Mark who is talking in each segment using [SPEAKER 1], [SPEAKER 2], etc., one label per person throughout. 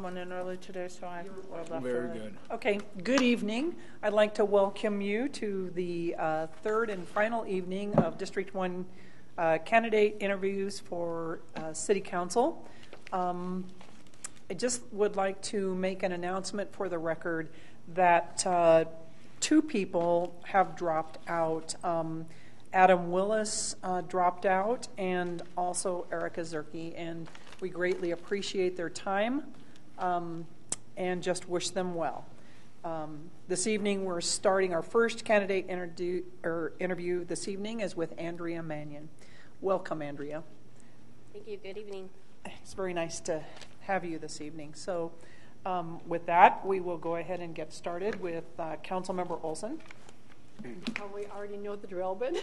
[SPEAKER 1] coming in early today, so I left
[SPEAKER 2] Very
[SPEAKER 1] early.
[SPEAKER 2] good.
[SPEAKER 1] Okay, good evening. I'd like to welcome you to the third and final evening of District 1 candidate interviews for City Council. I just would like to make an announcement for the record that two people have dropped out. Adam Willis dropped out, and also Erica Zerke, and we greatly appreciate their time and just wish them well. This evening we're starting our first candidate interview this evening is with Andrea Mannion. Welcome, Andrea.
[SPEAKER 3] Thank you. Good evening.
[SPEAKER 1] It's very nice to have you this evening. So with that, we will go ahead and get started with Councilmember Olson.
[SPEAKER 4] We already know the drill, but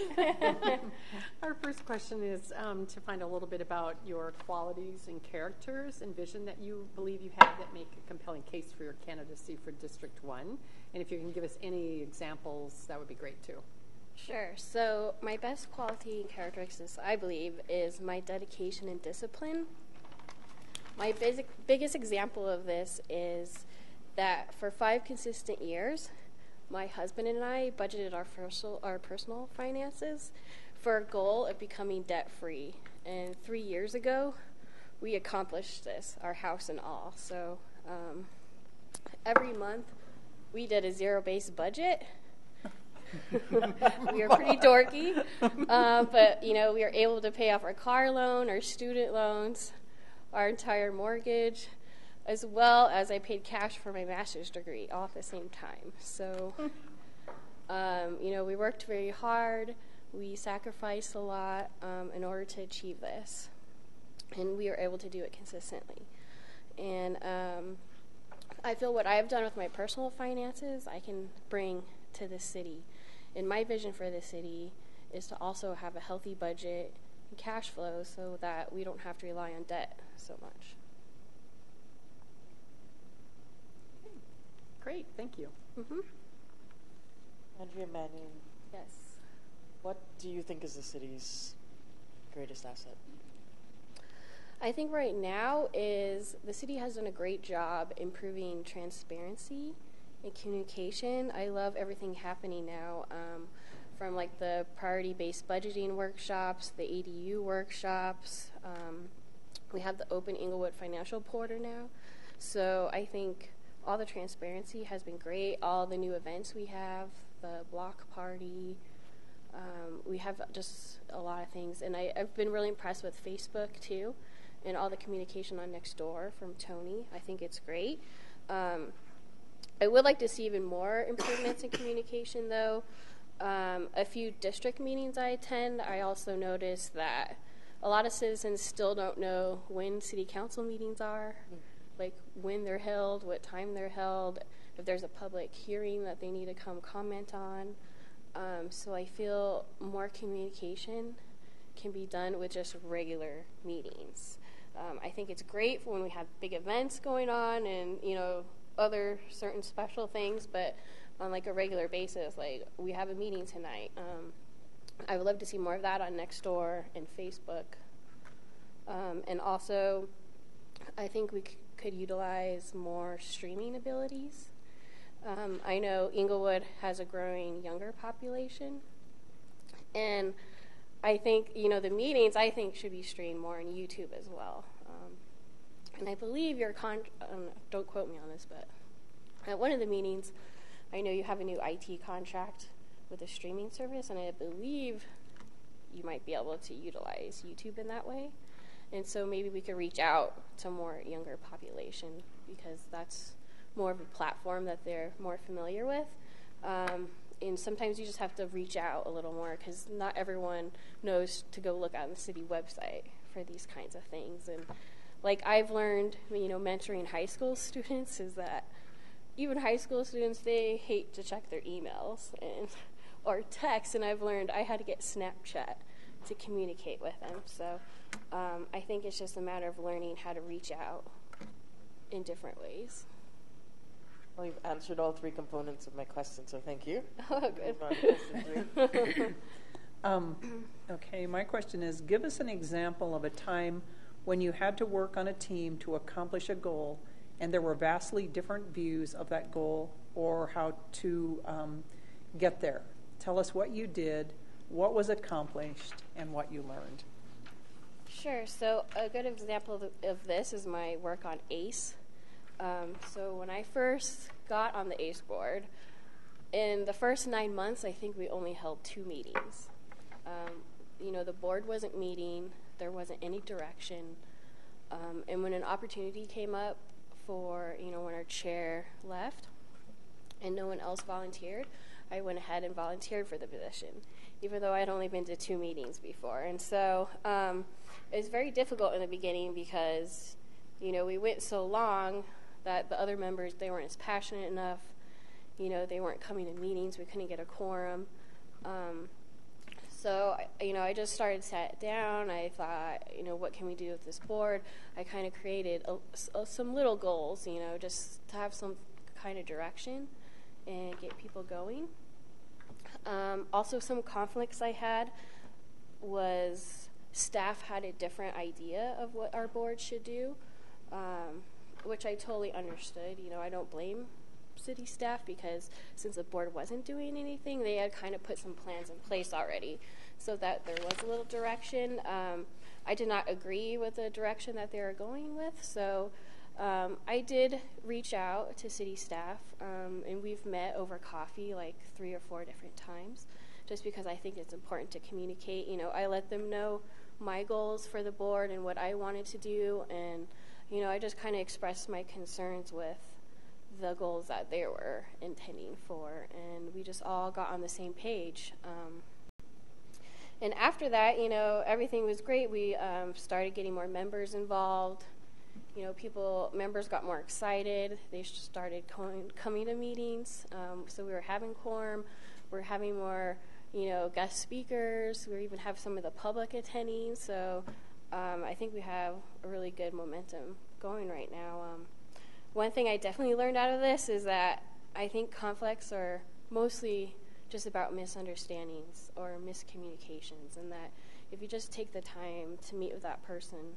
[SPEAKER 4] our first question is to find a little bit about your qualities and characters and vision that you believe you have that make a compelling case for your candidacy for District 1. And if you can give us any examples, that would be great too.
[SPEAKER 3] Sure. So my best quality and characteristics, I believe, is my dedication and discipline. My biggest example of this is that for 5 consistent years, my husband and I budgeted our personal finances for a goal of becoming debt-free. And 3 years ago, we accomplished this, our house and all. So every month, we did a zero-based budget. We were pretty dorky, but we were able to pay off our car loan, our student loans, our entire mortgage, as well as I paid cash for my master's degree all at the same time. So, we worked very hard. We sacrificed a lot in order to achieve this, and we were able to do it consistently. And I feel what I have done with my personal finances, I can bring to the city. And my vision for the city is to also have a healthy budget and cash flow so that we don't have to rely on debt so much.
[SPEAKER 4] Great, thank you.
[SPEAKER 3] Mm-hmm.
[SPEAKER 5] Andrea Mannion,
[SPEAKER 3] Yes.
[SPEAKER 5] what do you think is the city's greatest asset?
[SPEAKER 3] I think right now is the city has done a great job improving transparency and communication. I love everything happening now, from like the priority-based budgeting workshops, the ADU workshops. We have the Open Inglewood Financial Portal now. So I think all the transparency has been great. All the new events we have, the block party, we have just a lot of things. And I've been really impressed with Facebook too, and all the communication on Nextdoor from Tony. I think it's great. I would like to see even more improvements in communication though. A few district meetings I attend, I also noticed that a lot of citizens still don't know when city council meetings are. Like when they're held, what time they're held, if there's a public hearing that they need to come comment on. So I feel more communication can be done with just regular meetings. I think it's great for when we have big events going on and, other certain special things, but on like a regular basis, like we have a meeting tonight. I would love to see more of that on Nextdoor and Facebook. And also, I think we could utilize more streaming abilities. I know Inglewood has a growing younger population, and I think the meetings should be streamed more on YouTube as well. And I believe don't quote me on this, but at one of the meetings, I know you have a new IT contract with a streaming service, and I believe you might be able to utilize YouTube in that way. And so maybe we could reach out to more younger population because that's more of a platform that they're more familiar with. And sometimes you just have to reach out a little more because not everyone knows to go look on the city website for these kinds of things. And like I've learned, mentoring high school students is that even high school students, they hate to check their emails or text. And I've learned I had to get Snapchat to communicate with them. So I think it's just a matter of learning how to reach out in different ways.
[SPEAKER 5] Well, you've answered all 3 components of my question, so thank you.
[SPEAKER 3] Oh, good.
[SPEAKER 1] Okay, my question is, give us an example of a time when you had to work on a team to accomplish a goal and there were vastly different views of that goal or how to get there. Tell us what you did, what was accomplished, and what you learned.
[SPEAKER 3] Sure. So a good example of this is my work on ACE. So when I first got on the ACE board, in the first 9 months, I think we only held 2 meetings. The board wasn't meeting. There wasn't any direction. And when an opportunity came up for, when our chair left and no one else volunteered, I went ahead and volunteered for the position, even though I'd only been to 2 meetings before. And so it was very difficult in the beginning because, we went so long that the other members, they weren't as passionate enough. They weren't coming to meetings. We couldn't get a quorum. So, I just sat down. I thought, what can we do with this board? I kind of created some little goals, just to have some kind of direction and get people going. Also, some conflicts I had was staff had a different idea of what our board should do, which I totally understood. I don't blame city staff because since the board wasn't doing anything, they had kind of put some plans in place already so that there was a little direction. I did not agree with the direction that they were going with, so I did reach out to city staff, and we've met over coffee like 3 or 4 different times just because I think it's important to communicate. I let them know my goals for the board and what I wanted to do, and I just kind of expressed my concerns with the goals that they were intending for, and we just all got on the same page. And after that, everything was great. We started getting more members involved. Members got more excited. They started coming to meetings. So we were having quorum. We're having more, guest speakers. We even have some of the public attending. So I think we have a really good momentum going right now. One thing I definitely learned out of this is that I think conflicts are mostly just about misunderstandings or miscommunications, and that if you just take the time to meet with that person,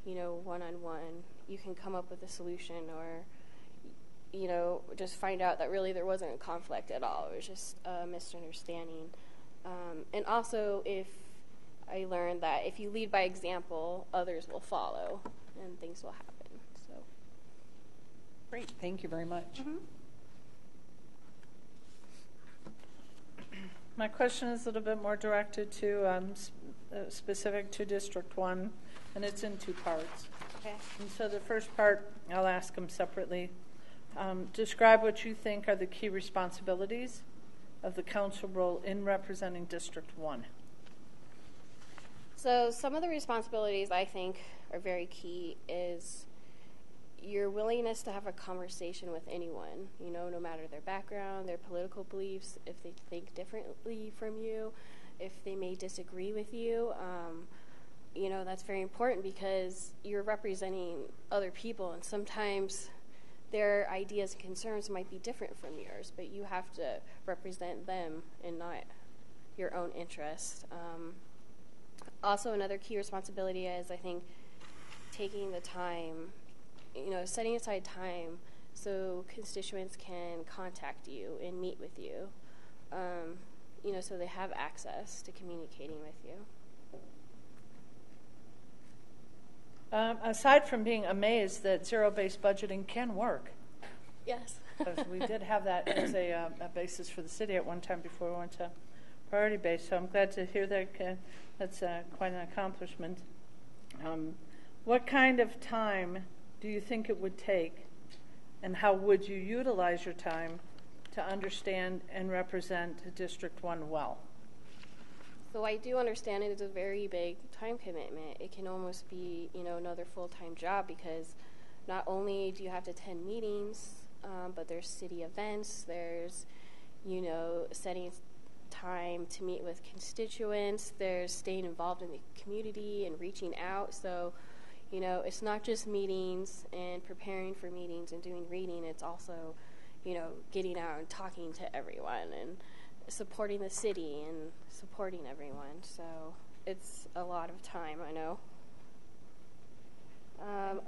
[SPEAKER 3] one-on-one, you can come up with a solution or, just find out that really there wasn't a conflict at all. It was just a misunderstanding. And also, if I learned that if you lead by example, others will follow and things will happen.
[SPEAKER 1] Great. Thank you very much.
[SPEAKER 3] Mm-hmm.
[SPEAKER 2] My question is a little bit more directed to specific to District 1, and it's in 2 parts.
[SPEAKER 3] Okay.
[SPEAKER 2] And so the first part, I'll ask them separately. Describe what you think are the key responsibilities of the council role in representing District 1.
[SPEAKER 3] So some of the responsibilities I think are very key is your willingness to have a conversation with anyone, no matter their background, their political beliefs, if they think differently from you, if they may disagree with you. That's very important because you're representing other people, and sometimes their ideas and concerns might be different from yours, but you have to represent them and not your own interests. Also, another key responsibility is, I think, taking the time, setting aside time so constituents can contact you and meet with you, so they have access to communicating with you.
[SPEAKER 2] Aside from being amazed that zero-based budgeting can work,
[SPEAKER 3] Yes.
[SPEAKER 2] because we did have that as a basis for the city at one time before we went to priority-based, so I'm glad to hear that. That's quite an accomplishment. What kind of time do you think it would take, and how would you utilize your time to understand and represent District 1 well?
[SPEAKER 3] So I do understand it is a very big time commitment. It can almost be, another full-time job because not only do you have to attend meetings, but there's city events, there's, setting time to meet with constituents, there's staying involved in the community and reaching out. So, it's not just meetings and preparing for meetings and doing reading. It's also, getting out and talking to everyone and supporting the city and supporting everyone. So it's a lot of time, I know.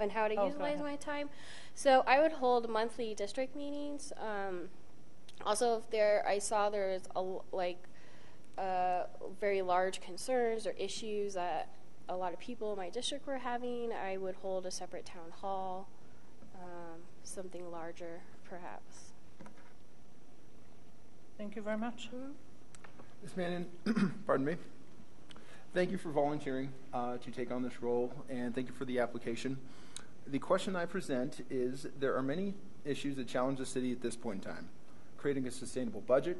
[SPEAKER 3] and how to
[SPEAKER 1] go
[SPEAKER 3] utilize
[SPEAKER 1] ahead.
[SPEAKER 3] my time. So I would hold monthly district meetings. Also, if I saw there's very large concerns or issues that a lot of people in my district were having, I would hold a separate town hall, something larger, perhaps.
[SPEAKER 1] Thank you very much.
[SPEAKER 3] Mm-hmm.
[SPEAKER 6] Ms. Manning, pardon me. Thank you for volunteering to take on this role, and thank you for the application. The question I present is, there are many issues that challenge the city at this point in time. Creating a sustainable budget,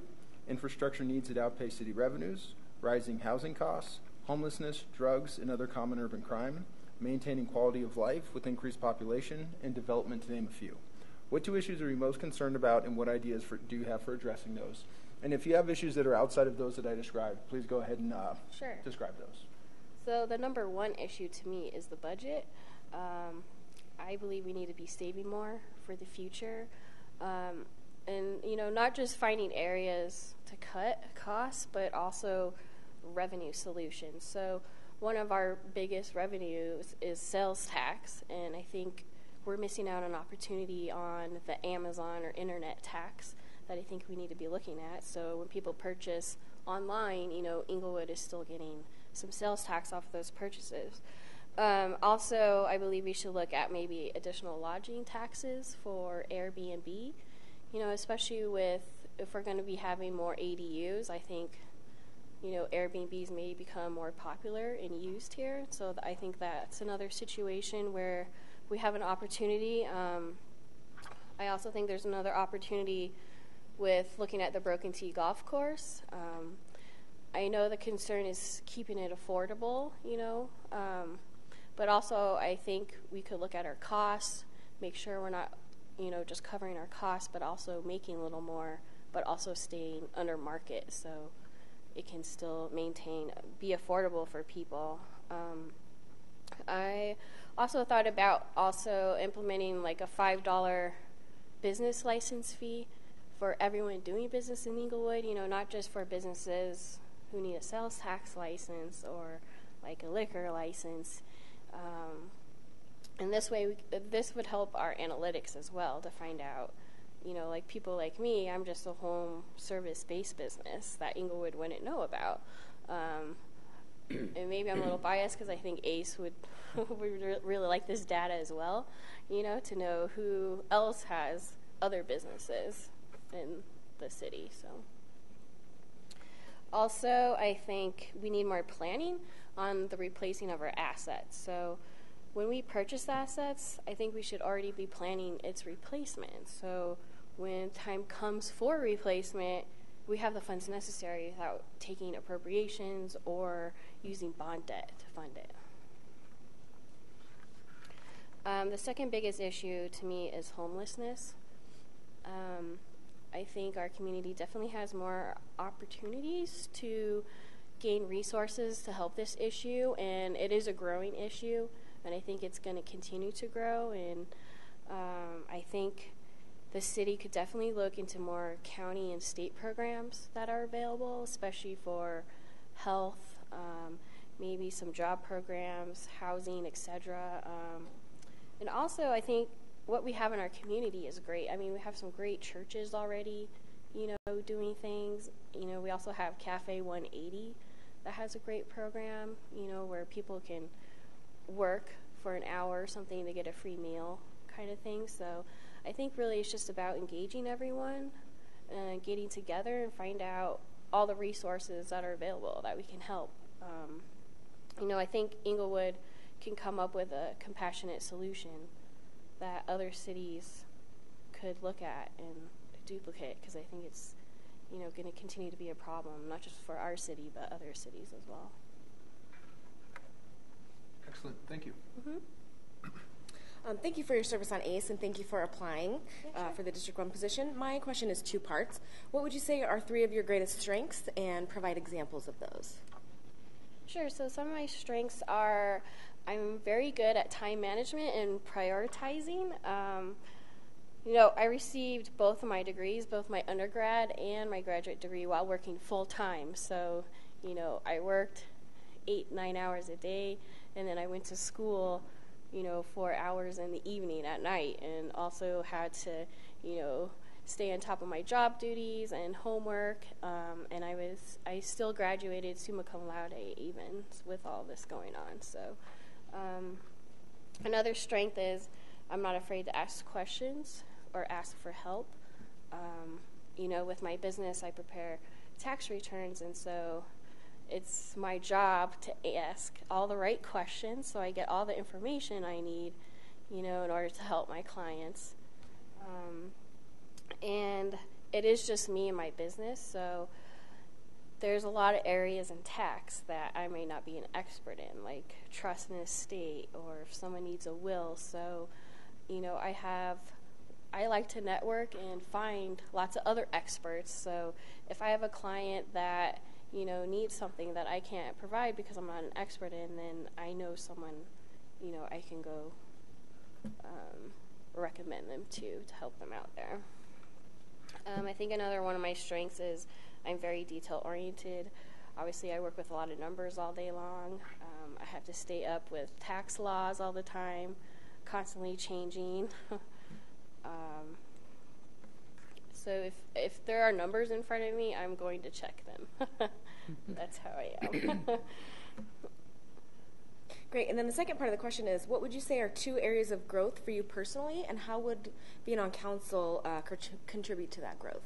[SPEAKER 6] infrastructure needs that outpace city revenues, rising housing costs, homelessness, drugs, and other common urban crime, maintaining quality of life with increased population, and development, to name a few. What two issues are you most concerned about, and what ideas do you have for addressing those? And if you have issues that are outside of those that I described, please go ahead and
[SPEAKER 3] Sure.
[SPEAKER 6] describe those.
[SPEAKER 3] So the number one issue to me is the budget. I believe we need to be saving more for the future. And, not just finding areas to cut costs, but also revenue solutions. So one of our biggest revenues is sales tax, and I think we're missing out on an opportunity on the Amazon or internet tax that I think we need to be looking at. So when people purchase online, Inglewood is still getting some sales tax off of those purchases. Also, I believe we should look at maybe additional lodging taxes for Airbnb, especially if we're going to be having more ADUs. I think, Airbnbs may become more popular and used here. So I think that's another situation where we have an opportunity. I also think there's another opportunity with looking at the Broken Tee Golf Course. I know the concern is keeping it affordable, but also I think we could look at our costs, make sure we're not, just covering our costs, but also making a little more, but also staying under market so it can still be affordable for people. I also thought about implementing like a $5 business license fee for everyone doing business in Inglewood, not just for businesses who need a sales tax license or like a liquor license. And this way, this would help our analytics as well to find out, like people like me, I'm just a home service-based business that Inglewood wouldn't know about. And maybe I'm a little biased because I think ACE would really like this data as well, to know who else has other businesses in the city. So, also, I think we need more planning on the replacing of our assets. So when we purchase assets, I think we should already be planning its replacement. So when time comes for replacement, we have the funds necessary without taking appropriations or using bond debt to fund it. The second biggest issue to me is homelessness. I think our community definitely has more opportunities to gain resources to help this issue, and it is a growing issue, and I think it's going to continue to grow. And I think the city could definitely look into more county and state programs that are available, especially for health, maybe some job programs, housing, etc. And also, I think what we have in our community is great. I mean, we have some great churches already, doing things. We also have Cafe 180 that has a great program, where people can work for an hour or something to get a free meal kind of thing. So I think really it's just about engaging everyone and getting together and find out all the resources that are available that we can help. I think Inglewood can come up with a compassionate solution that other cities could look at and duplicate, because I think it's going to continue to be a problem, not just for our city, but other cities as well.
[SPEAKER 6] Excellent. Thank you.
[SPEAKER 3] Mm-hmm.
[SPEAKER 7] Thank you for your service on ACE, and thank you for applying
[SPEAKER 3] Sure.
[SPEAKER 7] for the District 1 position. My question is two parts. What would you say are three of your greatest strengths, and provide examples of those?
[SPEAKER 3] Sure. So some of my strengths are I'm very good at time management and prioritizing. I received both of my degrees, both my undergrad and my graduate degree, while working full-time. So, I worked 8-9 hours a day, and then I went to school 4 hours in the evening at night, and also had to, stay on top of my job duties and homework. And I still graduated summa cum laude even with all this going on. So another strength is I'm not afraid to ask questions or ask for help. With my business, I prepare tax returns, and so it's my job to ask all the right questions so I get all the information I need, in order to help my clients. And it is just me and my business, so there's a lot of areas in tax that I may not be an expert in, like trust and estate, or if someone needs a will. So, I like to network and find lots of other experts. So if I have a client that, needs something that I can't provide because I'm not an expert in, then I know someone, I can go recommend them to help them out there. I think another one of my strengths is I'm very detail-oriented. Obviously, I work with a lot of numbers all day long. I have to stay up with tax laws all the time, constantly changing. So if there are numbers in front of me, I'm going to check them. That's how I am.
[SPEAKER 7] Great. And then the second part of the question is, what would you say are 2 areas of growth for you personally, and how would being on council contribute to that growth?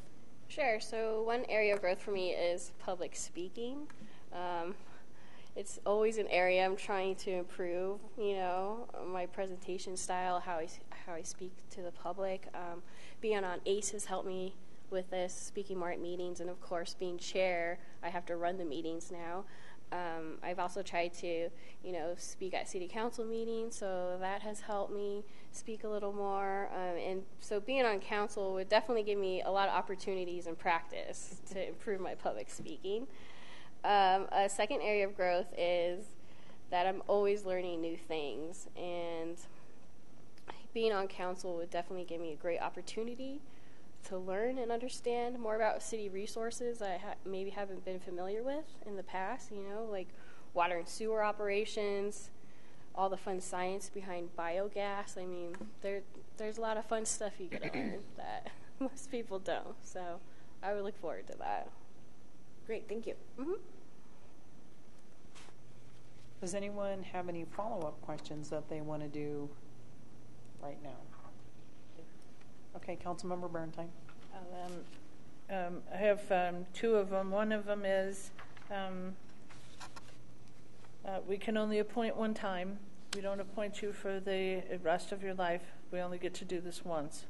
[SPEAKER 3] Sure. So one area of growth for me is public speaking. It's always an area I'm trying to improve, my presentation style, how I speak to the public. Being on ACE has helped me with this, speaking more at meetings, and of course being chair, I have to run the meetings now. I've also tried to, speak at city council meetings, so that has helped me speak a little more. And so being on council would definitely give me a lot of opportunities and practice to improve my public speaking. A second area of growth is that I'm always learning new things, and being on council would definitely give me a great opportunity to learn and understand more about city resources I maybe haven't been familiar with in the past, like water and sewer operations, all the fun science behind biogas. I mean, there's a lot of fun stuff you get to learn that most people don't, so I would look forward to that.
[SPEAKER 7] Great, thank you.
[SPEAKER 3] Mm-hmm.
[SPEAKER 1] Does anyone have any follow-up questions that they want to do right now? Okay, Councilmember Bernstein.
[SPEAKER 2] I have 2 of them. One of them is we can only appoint one time. We don't appoint you for the rest of your life. We only get to do this once.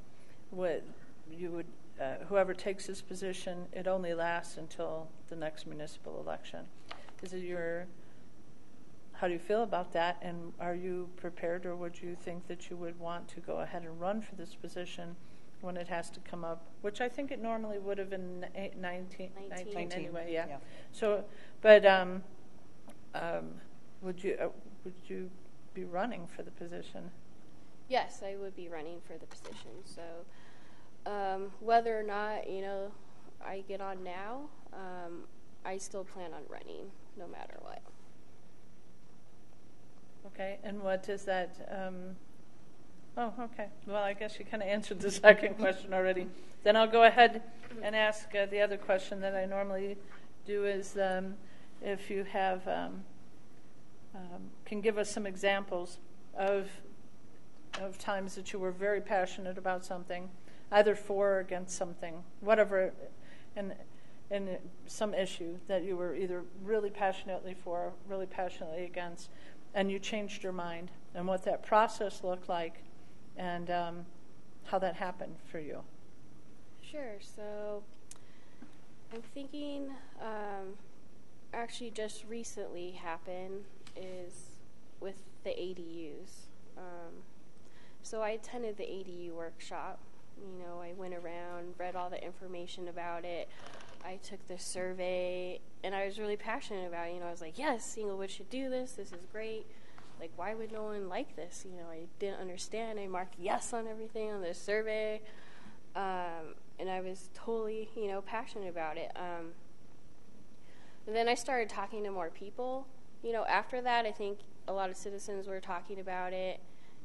[SPEAKER 2] Whoever takes this position, it only lasts until the next municipal election. How do you feel about that? And are you prepared, or would you think that you would want to go ahead and run for this position when it has to come up? Which I think it normally would have been 19 anyway. Yeah. So, but would you be running for the position?
[SPEAKER 3] Yes, I would be running for the position. So whether or not, I get on now, I still plan on running no matter what.
[SPEAKER 2] Okay, and what is that? Okay. Well, I guess you kind of answered the second question already. Then I'll go ahead and ask the other question that I normally do is if you have, can give us some examples of times that you were very passionate about something, either for or against something, whatever, and some issue that you were either really passionately for or really passionately against, and you changed your mind, and what that process looked like, and how that happened for you.
[SPEAKER 3] Sure. So I'm thinking actually just recently happened is with the ADUs. So I attended the ADU workshop. I went around, read all the information about it. I took the survey, and I was really passionate about it. I was like, yes, Inglewood should do this. This is great. Like, why would no one like this? I didn't understand. I marked yes on everything on the survey, and I was totally, passionate about it. And then I started talking to more people. After that, I think a lot of citizens were talking about it.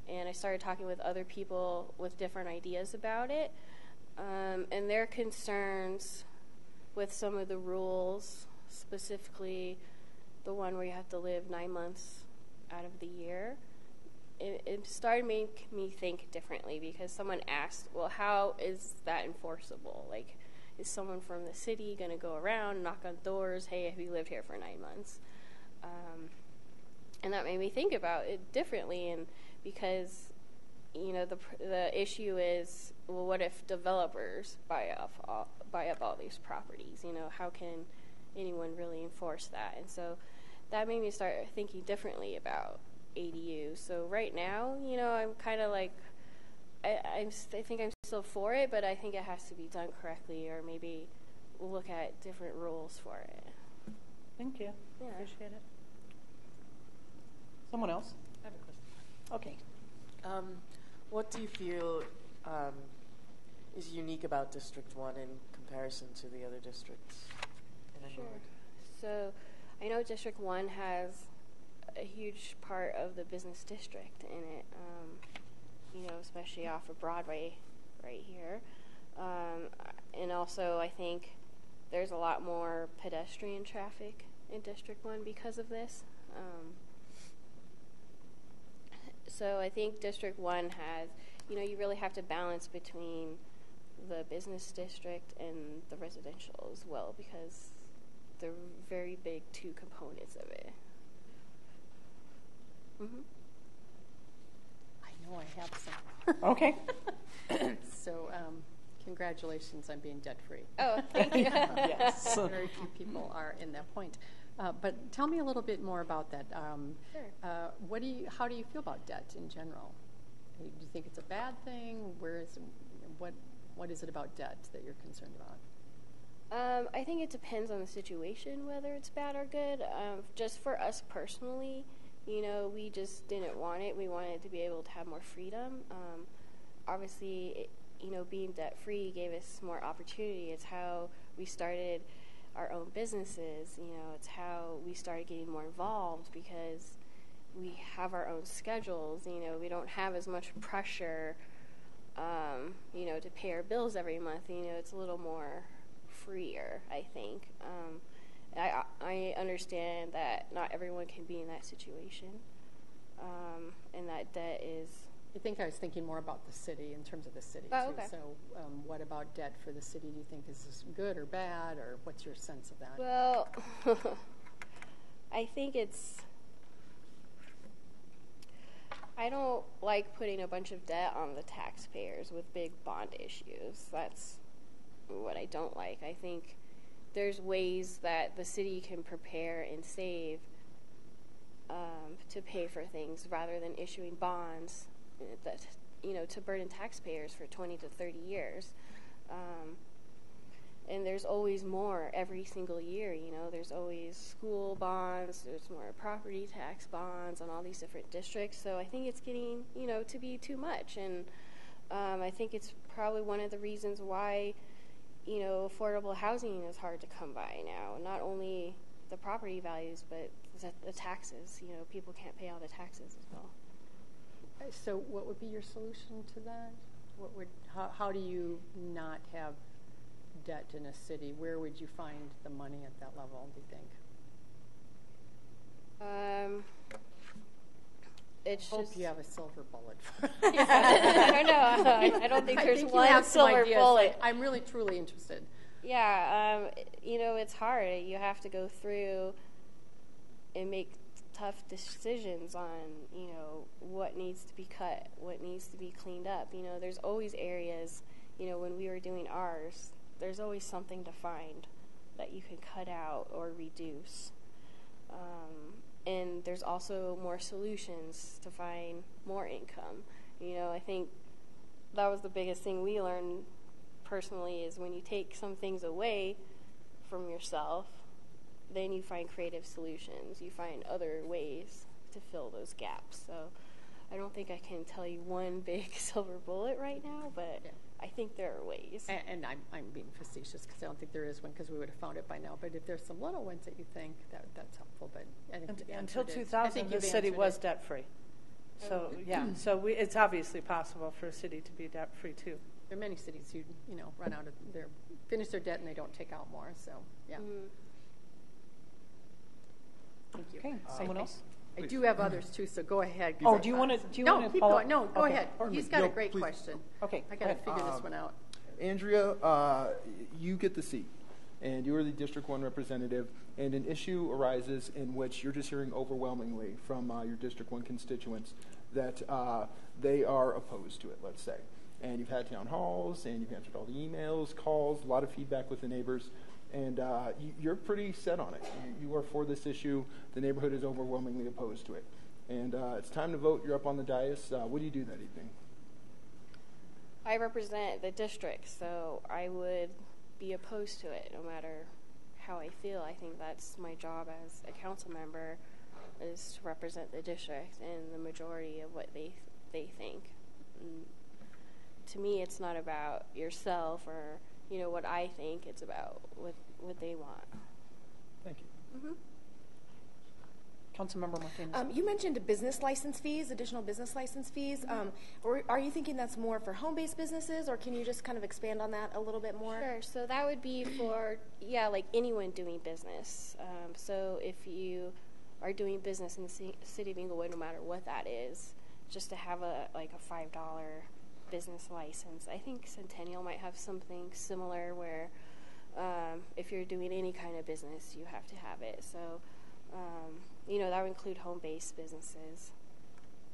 [SPEAKER 3] and I started talking with other people with different ideas about it, and their concerns with some of the rules, specifically the one where you have to live 9 months out of the year. It started making me think differently, because someone asked, well, how is that enforceable? Like, is someone from the city going to go around, knock on doors, hey, have you lived here for 9 months? And that made me think about it differently, and because, you know, the issue is, well, what if developers buy up all these properties? You know, how can anyone really enforce that? And so that made me start thinking differently about ADU. So right now, you know, I'm kind of like, I think I'm still for it, but I think it has to be done correctly, or maybe look at different rules for it.
[SPEAKER 1] Thank you.
[SPEAKER 3] Yeah.
[SPEAKER 1] Appreciate it. Someone else?
[SPEAKER 5] I have a question.
[SPEAKER 1] Okay.
[SPEAKER 5] What do you feel is unique about District 1 in comparison to the other districts in
[SPEAKER 3] Sure.
[SPEAKER 5] Englewood?
[SPEAKER 3] So I know District 1 has a huge part of the business district in it, you know, especially off of Broadway right here. And also I think there's a lot more pedestrian traffic in District 1 because of this. So I think District 1 has, you know, you really have to balance between the business district and the residential as well, because they're very big two components of it. Mm-hmm.
[SPEAKER 4] I know I have some.
[SPEAKER 1] Okay.
[SPEAKER 4] So, congratulations on being debt-free.
[SPEAKER 3] Oh, thank you.
[SPEAKER 1] Yes.
[SPEAKER 4] Very few people are in that point. But tell me a little bit more about that.
[SPEAKER 3] Sure.
[SPEAKER 4] How do you feel about debt in general? Do you think it's a bad thing? What is it about debt that you're concerned about?
[SPEAKER 3] I think it depends on the situation, whether it's bad or good. Just for us personally, you know, we just didn't want it. We wanted to be able to have more freedom. Obviously, you know, being debt-free gave us more opportunity. It's how we started our own businesses. You know, it's how we started getting more involved, because we have our own schedules. You know, we don't have as much pressure, you know, to pay our bills every month. You know, it's a little more freer, I think. I understand that not everyone can be in that situation, and that debt is...
[SPEAKER 4] I think I was thinking more about the city, in terms of the city,
[SPEAKER 3] Oh,
[SPEAKER 4] too.
[SPEAKER 3] okay.
[SPEAKER 4] So what about debt for the city do you think is this good or bad, or what's your sense of that?
[SPEAKER 3] Well, I think it's... I don't like putting a bunch of debt on the taxpayers with big bond issues. That's what I don't like. I think there's ways that the city can prepare and save to pay for things, rather than issuing bonds that, you know, to burden taxpayers for 20 to 30 years. And there's always more every single year, you know. There's always school bonds, there's more property tax bonds on all these different districts. So I think it's getting, you know, to be too much. And I think it's probably one of the reasons why, you know, affordable housing is hard to come by now. Not only the property values, but the taxes. You know, people can't pay all the taxes as well.
[SPEAKER 4] So what would be your solution to that? How do you not have debt in a city? Where would you find the money at that level, do you think?
[SPEAKER 3] It's
[SPEAKER 4] Hope
[SPEAKER 3] just...
[SPEAKER 4] you have a silver bullet.
[SPEAKER 3] I don't know. I don't think there's one silver bullet.
[SPEAKER 4] I'm really, truly interested.
[SPEAKER 3] Yeah, you know, it's hard. You have to go through and make tough decisions on, you know, what needs to be cut, what needs to be cleaned up. You know, there's always areas, you know, when we were doing ours, there's always something to find that you can cut out or reduce. And there's also more solutions to find more income. You know, I think that was the biggest thing we learned personally, is when you take some things away from yourself, then you find creative solutions. You find other ways to fill those gaps. So I don't think I can tell you one big silver bullet right now, but yeah. I think there are ways.
[SPEAKER 4] And I'm being facetious, because I don't think there is one, because we would have found it by now. But if there's some little ones that you think, that's helpful. But I think
[SPEAKER 1] until 2000, the city was debt-free.
[SPEAKER 2] So, yeah, so it's obviously possible for a city to be debt-free, too.
[SPEAKER 4] There are many cities who, run out of finish their debt and they don't take out more. So, yeah. Thank you.
[SPEAKER 1] Okay, someone else?
[SPEAKER 4] I do have others too, so go ahead.
[SPEAKER 1] Oh, do you want to?
[SPEAKER 4] No, keep going. No, go
[SPEAKER 1] Okay.
[SPEAKER 4] ahead. He's got a great question.
[SPEAKER 1] Okay,
[SPEAKER 4] I
[SPEAKER 1] go
[SPEAKER 4] got to
[SPEAKER 1] ahead.
[SPEAKER 4] figure this one out.
[SPEAKER 6] Andrea, you get the seat, and you are the District 1 representative, and an issue arises in which you're just hearing overwhelmingly from your District 1 constituents that they are opposed to it, let's say. And you've had town halls, and you've answered all the emails, calls, a lot of feedback with the neighbors, and you're pretty set on it. You are for this issue. The neighborhood is overwhelmingly opposed to it. And it's time to vote. You're up on the dais. What do you do that evening?
[SPEAKER 3] I represent the district, so I would be opposed to it no matter how I feel. I think that's my job as a council member, is to represent the district and the majority of what they think. And to me, it's not about yourself or what I think. It's about what they want.
[SPEAKER 6] Thank you.
[SPEAKER 3] Mm-hmm.
[SPEAKER 1] Councilmember Martinez.
[SPEAKER 7] You mentioned business license fees, additional business license fees. Or are you thinking that's more for home-based businesses, or can you just kind of expand on that a little bit more?
[SPEAKER 3] Sure. So that would be for, like anyone doing business. So if you are doing business in the city of Inglewood, no matter what that is, just to have a $5 business license. I think Centennial might have something similar where if you're doing any kind of business, you have to have it. So, that would include home-based businesses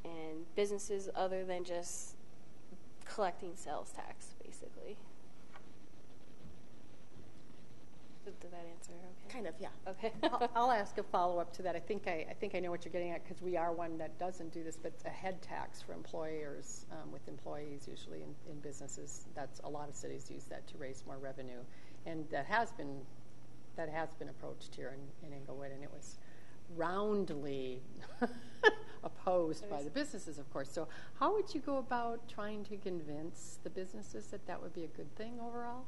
[SPEAKER 3] and businesses other than just collecting sales tax, basically. Did that answer okay?
[SPEAKER 7] Kind of, yeah.
[SPEAKER 3] Okay.
[SPEAKER 4] I'll ask a follow-up to that. I think I know what you're getting at, because we are one that doesn't do this, but a head tax for employers with employees usually in businesses. That's a lot of cities use that to raise more revenue, and that has been approached here in Inglewood, and it was roundly opposed by the businesses, of course. So how would you go about trying to convince the businesses that would be a good thing overall?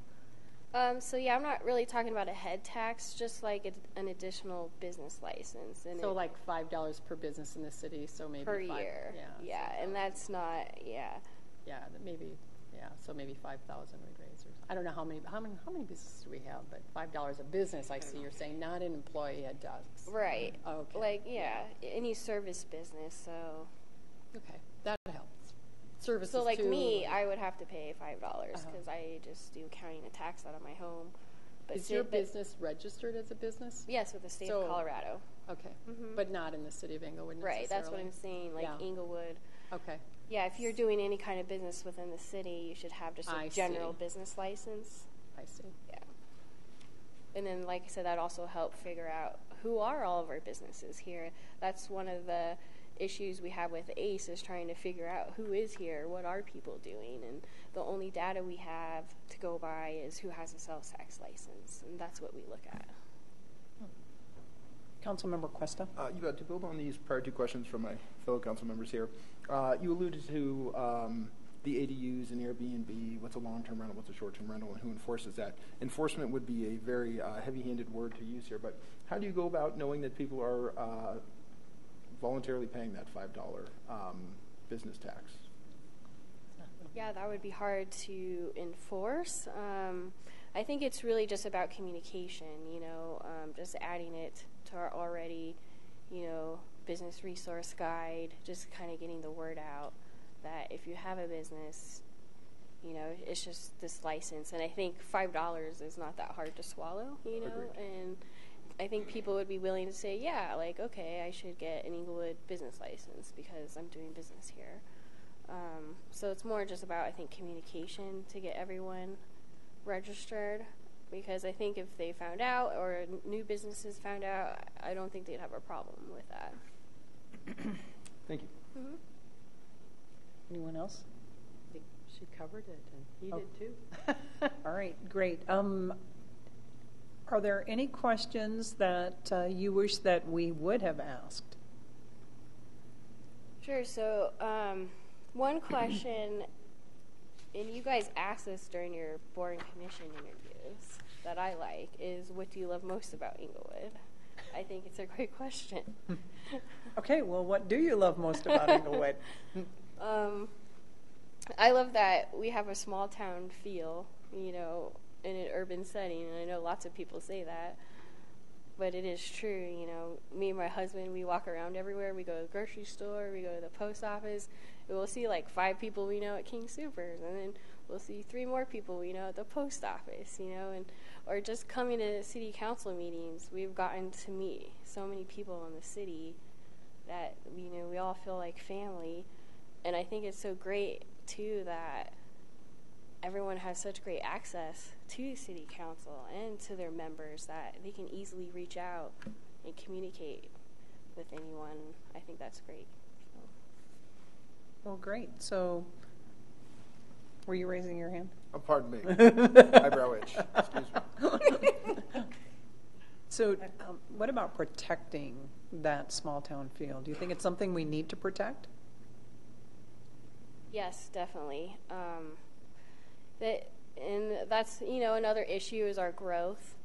[SPEAKER 3] I'm not really talking about a head tax, just like an additional business license. And
[SPEAKER 4] so like $5 per business in the city, so maybe
[SPEAKER 3] per year. Yeah, and that's not, so maybe 5,000 we'd raise. I don't know how many businesses do we have, but $5 a business, I see you're saying, not an employee head tax. Right.
[SPEAKER 4] Okay.
[SPEAKER 3] Any service business, so.
[SPEAKER 4] Okay, that helps. Services
[SPEAKER 3] so like
[SPEAKER 4] too.
[SPEAKER 3] Me, I would have to pay $5 because I just do county and tax out of my home. But
[SPEAKER 4] is your business registered as a business?
[SPEAKER 3] Yes, with the state of Colorado.
[SPEAKER 4] Okay, but not in the city of Inglewood necessarily.
[SPEAKER 3] Right, that's what I'm saying, Inglewood.
[SPEAKER 4] Okay.
[SPEAKER 3] Yeah, if you're doing any kind of business within the city, you should have just a general business license.
[SPEAKER 4] I see.
[SPEAKER 3] Yeah. And then, like I said, that also helped figure out who are all of our businesses here. That's one of the issues we have with ACE, is trying to figure out who is here, what are people doing, and the only data we have to go by is who has a sales tax license, and that's what we look at.
[SPEAKER 1] Councilmember Cuesta.
[SPEAKER 6] To build on these prior two questions from my fellow council members here, you alluded to the ADUs and Airbnb, what's a long-term rental, what's a short-term rental, and who enforces that. Enforcement would be a very heavy-handed word to use here, but how do you go about knowing that people are voluntarily paying that $5 business tax?
[SPEAKER 3] Yeah, that would be hard to enforce. I think it's really just about communication, just adding it to our already, business resource guide, just kind of getting the word out that if you have a business, it's just this license. And I think $5 is not that hard to swallow,
[SPEAKER 6] Agreed.
[SPEAKER 3] And I think people would be willing to say, okay, I should get an Inglewood business license because I'm doing business here. So it's more just about, I think, communication to get everyone registered, because I think if they found out or new businesses found out, I don't think they'd have a problem with that.
[SPEAKER 6] Thank you.
[SPEAKER 3] Mm-hmm.
[SPEAKER 1] Anyone else?
[SPEAKER 4] I think she covered it, and he did too.
[SPEAKER 1] All right, great. Are there any questions that you wish that we would have asked?
[SPEAKER 3] Sure. So one question, and you guys asked this during your board and commission interviews that I like, is what do you love most about Inglewood? I think it's a great question.
[SPEAKER 1] Okay, well, what do you love most about Inglewood?
[SPEAKER 3] I love that we have a small town feel, you know, in an urban setting, and I know lots of people say that, but it is true. You know, me and my husband, we walk around everywhere. We go to the grocery store, we go to the post office, and we'll see like 5 people we know at King Soopers, and then we'll see 3 more people we know at the post office, you know, and or just coming to city council meetings. We've gotten to meet so many people in the city that, you know, we all feel like family, and I think it's so great too that everyone has such great access to city council and to their members that they can easily reach out and communicate with anyone. I think that's great. So.
[SPEAKER 1] Well, great. So, were you raising your hand?
[SPEAKER 6] Oh, pardon me. Eyebrow itch. Excuse me.
[SPEAKER 1] So, what about protecting that small town feel? Do you think it's something we need to protect?
[SPEAKER 3] Yes, definitely. That's, you know, another issue is our growth.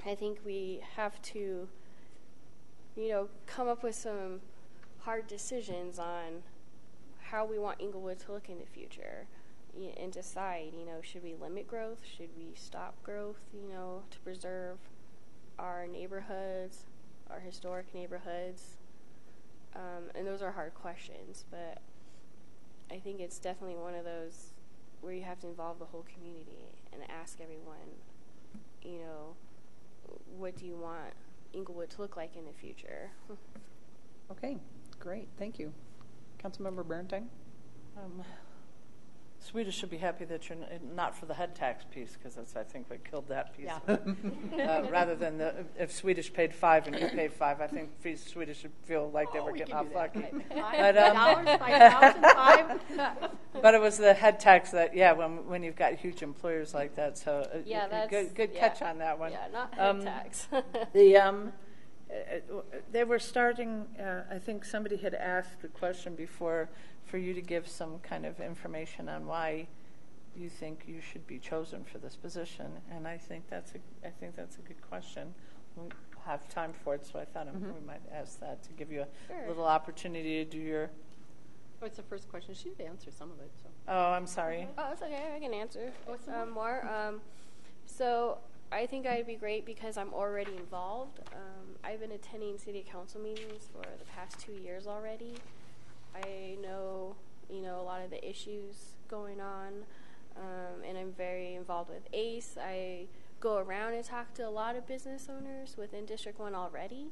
[SPEAKER 3] I think we have to, you know, come up with some hard decisions on how we want Inglewood to look in the future, and decide, you know, should we limit growth? Should we stop growth, you know, to preserve our neighborhoods, our historic neighborhoods? And those are hard questions, but I think it's definitely one of those where you have to involve the whole community and ask everyone, you know, what do you want Inglewood to look like in the future?
[SPEAKER 1] Okay, great. Thank you. Councilmember Berentine?
[SPEAKER 2] Swedish should be happy that you're not for the head tax piece, because that's, I think, what killed that piece.
[SPEAKER 4] Yeah.
[SPEAKER 2] Rather than if Swedish paid 5 and you paid 5, I think Swedish should feel like they were
[SPEAKER 4] we
[SPEAKER 2] getting
[SPEAKER 4] can
[SPEAKER 2] off
[SPEAKER 4] do that.
[SPEAKER 2] lucky.
[SPEAKER 4] $5, 5,000, 5.
[SPEAKER 2] But it was the head tax that, yeah, when you've got huge employers like that. So
[SPEAKER 3] Yeah, that's
[SPEAKER 2] good catch on that one.
[SPEAKER 3] Yeah, not head tax.
[SPEAKER 2] They were starting, I think somebody had asked a question before for you to give some kind of information on why you think you should be chosen for this position, and I think that's a good question. We have time for it, so I thought we might ask that to give you a little opportunity to do your.
[SPEAKER 4] Oh, it's the first question. She did answer some of it. So.
[SPEAKER 2] Oh, I'm sorry.
[SPEAKER 3] Oh, it's okay. I can answer more. So I think I'd be great because I'm already involved. I've been attending city council meetings for the past 2 years already. I know, you know, a lot of the issues going on, and I'm very involved with ACE. I go around and talk to a lot of business owners within District 1 already.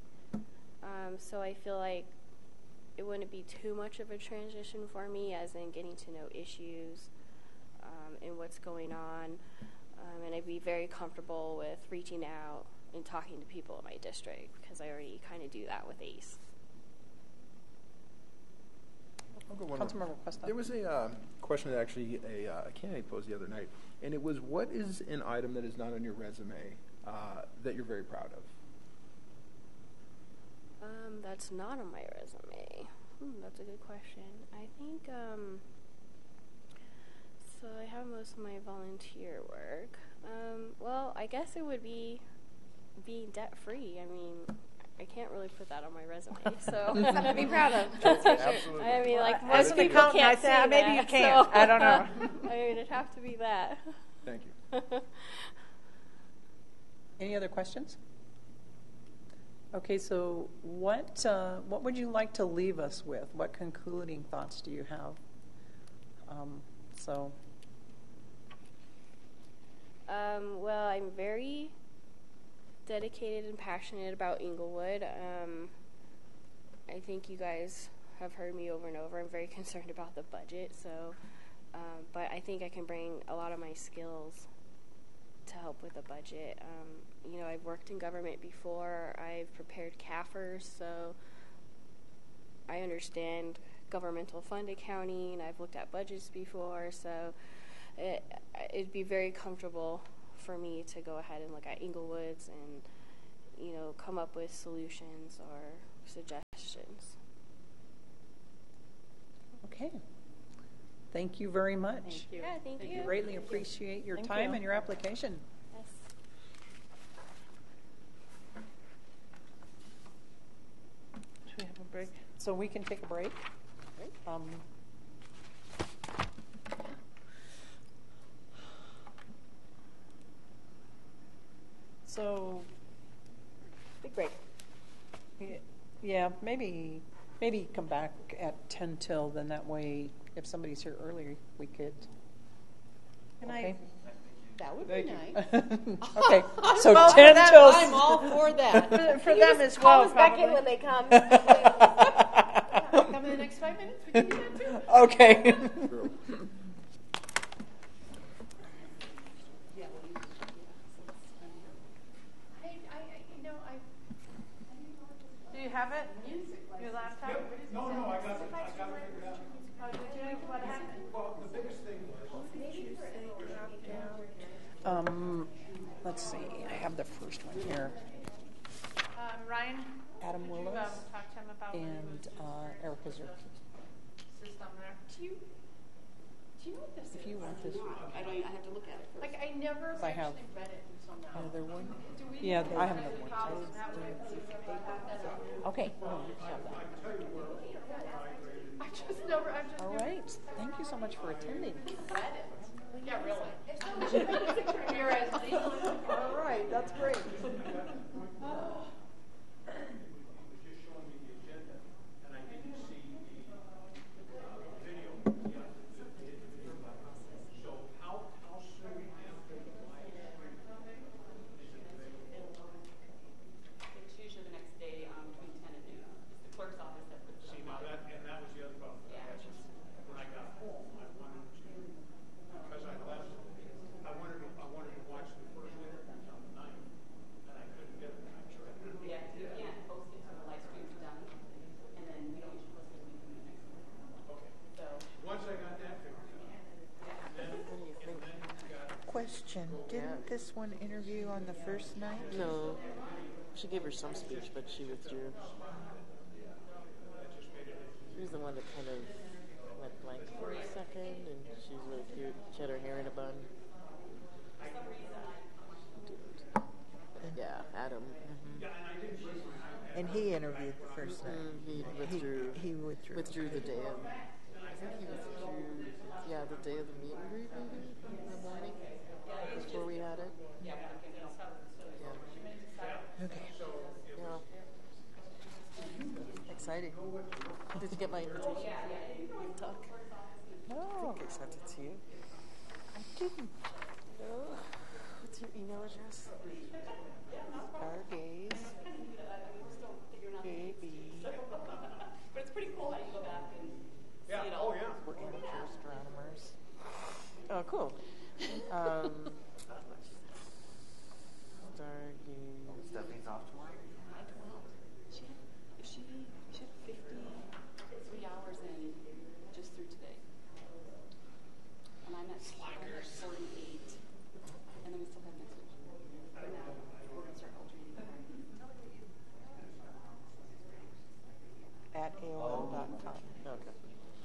[SPEAKER 3] So I feel like it wouldn't be too much of a transition for me, as in getting to know issues and what's going on. And I'd be very comfortable with reaching out and talking to people in my district, because I already kind of do that with ACE.
[SPEAKER 6] I'll go one
[SPEAKER 1] Councilmember
[SPEAKER 6] more.
[SPEAKER 1] Cuesta.
[SPEAKER 6] There was a question that actually a candidate posed the other night, and it was, what is an item that is not on your resume that you're very proud of?
[SPEAKER 3] That's not on my resume. That's a good question. I think, so I have most of my volunteer work. Well, I guess it would be being debt-free. I mean, I can't really put that on my resume, so something to be proud of. That's for sure.
[SPEAKER 6] Absolutely.
[SPEAKER 3] I mean, like,
[SPEAKER 2] As
[SPEAKER 3] most
[SPEAKER 2] an
[SPEAKER 3] people
[SPEAKER 2] accountant,
[SPEAKER 3] can't
[SPEAKER 2] I
[SPEAKER 3] say
[SPEAKER 2] say maybe
[SPEAKER 3] that,
[SPEAKER 2] you can.
[SPEAKER 3] so-
[SPEAKER 2] I don't know.
[SPEAKER 3] I mean, it'd have to be that.
[SPEAKER 6] Thank you.
[SPEAKER 1] Any other questions? Okay, so what would you like to leave us with? What concluding thoughts do you have?
[SPEAKER 3] Well, I'm very dedicated and passionate about Inglewood. I think you guys have heard me over and over. I'm very concerned about the budget, so but I think I can bring a lot of my skills to help with the budget. You know, I've worked in government before. I've prepared CAFRs, so I understand governmental fund accounting. I've looked at budgets before, so it'd be very comfortable for me to go ahead and look at Inglewoods and, you know, come up with solutions or suggestions.
[SPEAKER 1] Okay. Thank you very much.
[SPEAKER 4] Thank you.
[SPEAKER 3] Yeah, thank you.
[SPEAKER 1] Greatly appreciate your
[SPEAKER 2] Thank
[SPEAKER 1] time
[SPEAKER 2] you.
[SPEAKER 1] and your application.
[SPEAKER 3] Yes.
[SPEAKER 1] So we can take a break. So,
[SPEAKER 7] Big break.
[SPEAKER 1] yeah, maybe come back at 10 till, then that way, if somebody's here earlier, we could. Okay.
[SPEAKER 4] That would be nice.
[SPEAKER 1] Okay, so
[SPEAKER 4] Well,
[SPEAKER 1] 10 till.
[SPEAKER 4] I'm all for that.
[SPEAKER 2] For them as
[SPEAKER 7] Call
[SPEAKER 2] well,
[SPEAKER 7] us back in
[SPEAKER 2] probably.
[SPEAKER 7] when they come.
[SPEAKER 4] Come in the next 5 minutes. We can do that too.
[SPEAKER 1] Okay.
[SPEAKER 2] Do you have it? Your laptop?
[SPEAKER 8] No, I got it figured out.
[SPEAKER 2] Oh, did you? What happened?
[SPEAKER 8] Well, the biggest thing was,
[SPEAKER 1] Let's see, I have the first one here.
[SPEAKER 2] Ryan,
[SPEAKER 1] Adam
[SPEAKER 2] did you
[SPEAKER 1] Willis
[SPEAKER 2] talk to him about when he
[SPEAKER 1] and
[SPEAKER 2] was
[SPEAKER 1] Erica Zerke.
[SPEAKER 2] system there?
[SPEAKER 4] Do you know what this
[SPEAKER 1] If you want this one.
[SPEAKER 4] I have to look at it first. Like, I never
[SPEAKER 1] I have
[SPEAKER 4] actually read it until now.
[SPEAKER 1] another one.
[SPEAKER 4] Do we
[SPEAKER 1] Yeah, I have another one.
[SPEAKER 4] Okay. Oh, you have that. I've just never
[SPEAKER 1] All right, thank you so much for attending.
[SPEAKER 4] read it. Yeah, really.
[SPEAKER 1] All right, that's great.
[SPEAKER 8] it was just showing me the agenda, and I didn't see the video. So how soon after the live stream is it available?
[SPEAKER 9] It's usually the next day between 10 and noon. It's the clerk's office that puts
[SPEAKER 8] See,
[SPEAKER 9] it
[SPEAKER 8] now
[SPEAKER 9] on.
[SPEAKER 8] that was the other problem.
[SPEAKER 9] Yeah, it's just,
[SPEAKER 8] When I got home, I wanted to, because I left, I wanted to watch the first interviews on the 9th, and I couldn't get it. I'm sure I couldn't.
[SPEAKER 9] yeah, you can't post it until the live stream's done, and then we don't usually post it until the next week.
[SPEAKER 8] Okay.
[SPEAKER 9] So,
[SPEAKER 8] Once I got that figured out, then
[SPEAKER 10] Question, didn't this one interview on the first night?
[SPEAKER 5] No, she gave her some speech, but she withdrew. She was the one that kind of went blank for a second, and she was really cute. She had her hair in a bun. Yeah, Adam.
[SPEAKER 10] And he interviewed the first night.
[SPEAKER 5] He withdrew.
[SPEAKER 10] He withdrew.
[SPEAKER 5] Withdrew the day of. I think he withdrew. Yeah, the day of the meet and greet, maybe in the morning before we had it. Yeah.
[SPEAKER 10] Okay.
[SPEAKER 5] Yeah. Exciting. Did you get my invitation? Talk.
[SPEAKER 10] No,
[SPEAKER 5] I think I sent it to you.
[SPEAKER 10] I didn't.
[SPEAKER 5] Oh, what's your email address?
[SPEAKER 10] Stargaze. Baby.
[SPEAKER 9] but it's pretty cool how you go back and
[SPEAKER 8] yeah,
[SPEAKER 9] see it all.
[SPEAKER 8] oh yeah.
[SPEAKER 10] We're amateur astronomers.
[SPEAKER 5] Oh, cool. Stargaze.
[SPEAKER 11] Stephanie's off tomorrow?
[SPEAKER 9] I don't know. She had 53 hours in just through today. And I'm at 48. And then we still have next week. But now we're going to start alternating.
[SPEAKER 10] At AOL.com.
[SPEAKER 5] Okay.